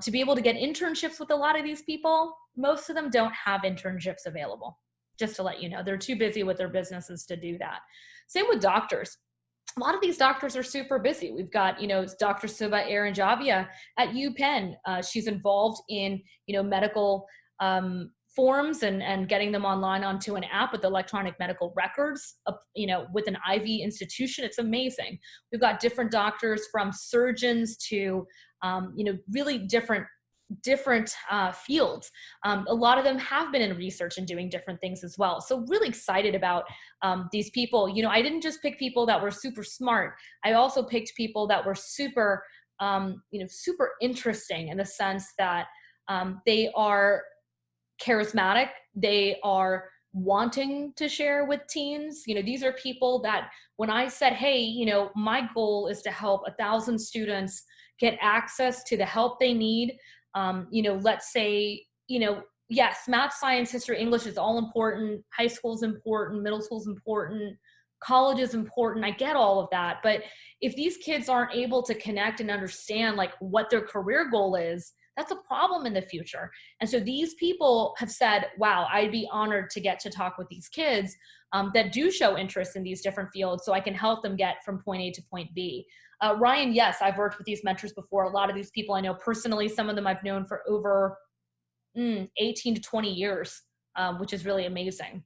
To be able to get internships with a lot of these people, most of them don't have internships available, just to let you know. They're too busy with their businesses to do that. Same with doctors. A lot of these doctors are super busy. We've got, you know, Dr. Subha Aaron Javia at UPenn. She's involved in, you know, medical forms and getting them online onto an app with electronic medical records, you know, with an IV institution. It's amazing. We've got different doctors, from surgeons to, you know, really different fields. A lot of them have been in research and doing different things as well. So really excited about these people. You know, I didn't just pick people that were super smart. I also picked people that were super, you know, super interesting in the sense that they are charismatic. They are wanting to share with teens. You know, these are people that when I said, hey, you know, my goal is to help 1,000 students get access to the help they need. You know, let's say, you know, yes, math, science, history, English is all important. High school is important. Middle school is important. College is important. I get all of that. But if these kids aren't able to connect and understand like what their career goal is, that's a problem in the future. And so these people have said, wow, I'd be honored to get to talk with these kids that do show interest in these different fields so I can help them get from point A to point B. Ryan, yes, I've worked with these mentors before. A lot of these people I know personally. Some of them I've known for over 18 to 20 years, which is really amazing.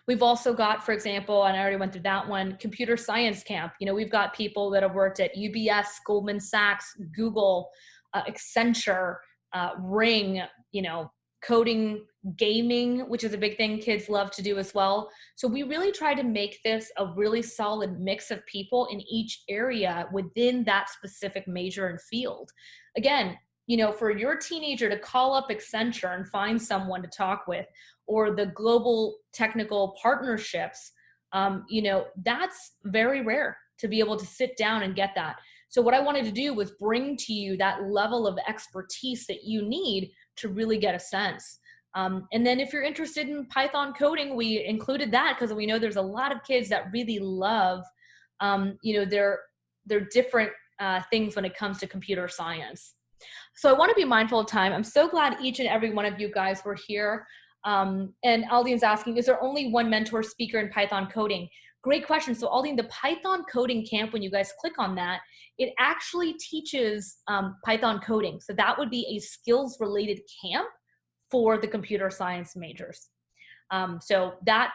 We've also got, for example, and I already went through that one, computer science camp. You know, we've got people that have worked at UBS, Goldman Sachs, Google, Accenture, Ring, you know, coding, gaming, which is a big thing kids love to do as well. So we really try to make this a really solid mix of people in each area within that specific major and field. Again, you know, for your teenager to call up Accenture and find someone to talk with, or the global technical partnerships, you know, that's very rare to be able to sit down and get that. So what I wanted to do was bring to you that level of expertise that you need to really get a sense. And then if you're interested in Python coding, we included that because we know there's a lot of kids that really love, you know, their different things when it comes to computer science. So I want to be mindful of time. I'm so glad each and every one of you guys were here. And Aldine's asking, is there only one mentor speaker in Python coding? Great question. So Aldine, the Python coding camp, when you guys click on that, it actually teaches Python coding. So that would be a skills related camp for the computer science majors. So that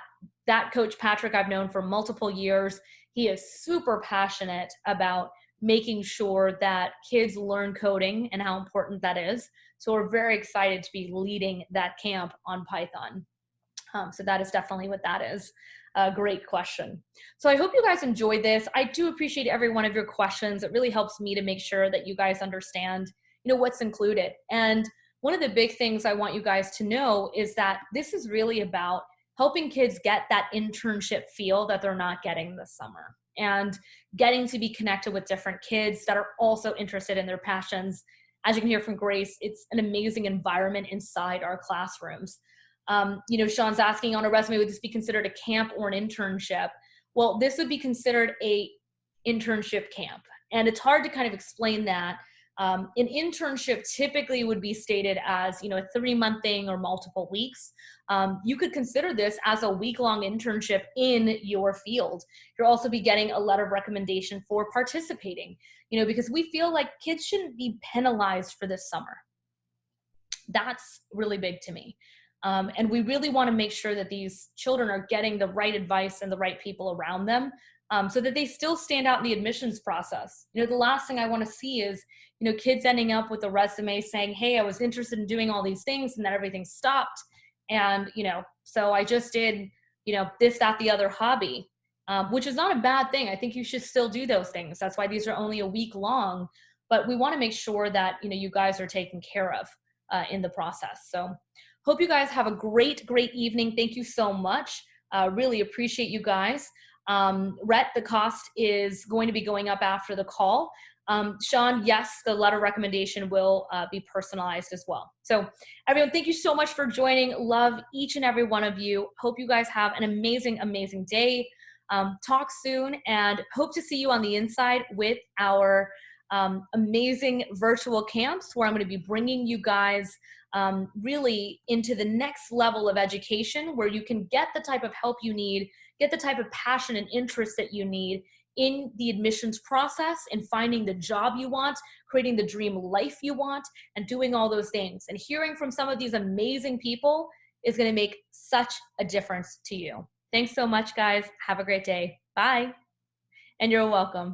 coach Patrick I've known for multiple years. He is super passionate about making sure that kids learn coding and how important that is. So we're very excited to be leading that camp on Python. So that is definitely what that is. A great question. So I hope you guys enjoyed this. I do appreciate every one of your questions. It really helps me to make sure that you guys understand, what's included. And one of the big things I want you guys to know is that this is really about helping kids get that internship feel that they're not getting this summer, and getting to be connected with different kids that are also interested in their passions. As you can hear from Grace, it's an amazing environment inside our classrooms. Sean's asking, on a resume, would this be considered a camp or an internship? Well, this would be considered a internship camp. And it's hard to kind of explain that. An internship typically would be stated as, a 3-month thing or multiple weeks. You could consider this as a week-long internship in your field. You'll also be getting a letter of recommendation for participating, because we feel like kids shouldn't be penalized for this summer. That's really big to me. And we really want to make sure that these children are getting the right advice and the right people around them, so that they still stand out in the admissions process. The last thing I want to see is, kids ending up with a resume saying, hey, I was interested in doing all these things and then everything stopped. And, so I just did, this, that, the other hobby, which is not a bad thing. I think you should still do those things. That's why these are only a week long, but we want to make sure that, you guys are taken care of in the process. So hope you guys have a great, great evening. Thank you so much. Really appreciate you guys. Rhett, the cost is going to be going up after the call. Sean, yes, the letter recommendation will be personalized as well. So everyone, thank you so much for joining. Love each and every one of you. Hope you guys have an amazing, amazing day. Talk soon, and hope to see you on the inside with our amazing virtual camps, where I'm going to be bringing you guys really into the next level of education, where you can get the type of help you need, get the type of passion and interest that you need in the admissions process, and finding the job you want, creating the dream life you want, and doing all those things. And hearing from some of these amazing people is going to make such a difference to you. Thanks so much, guys. Have a great day. Bye. And you're welcome.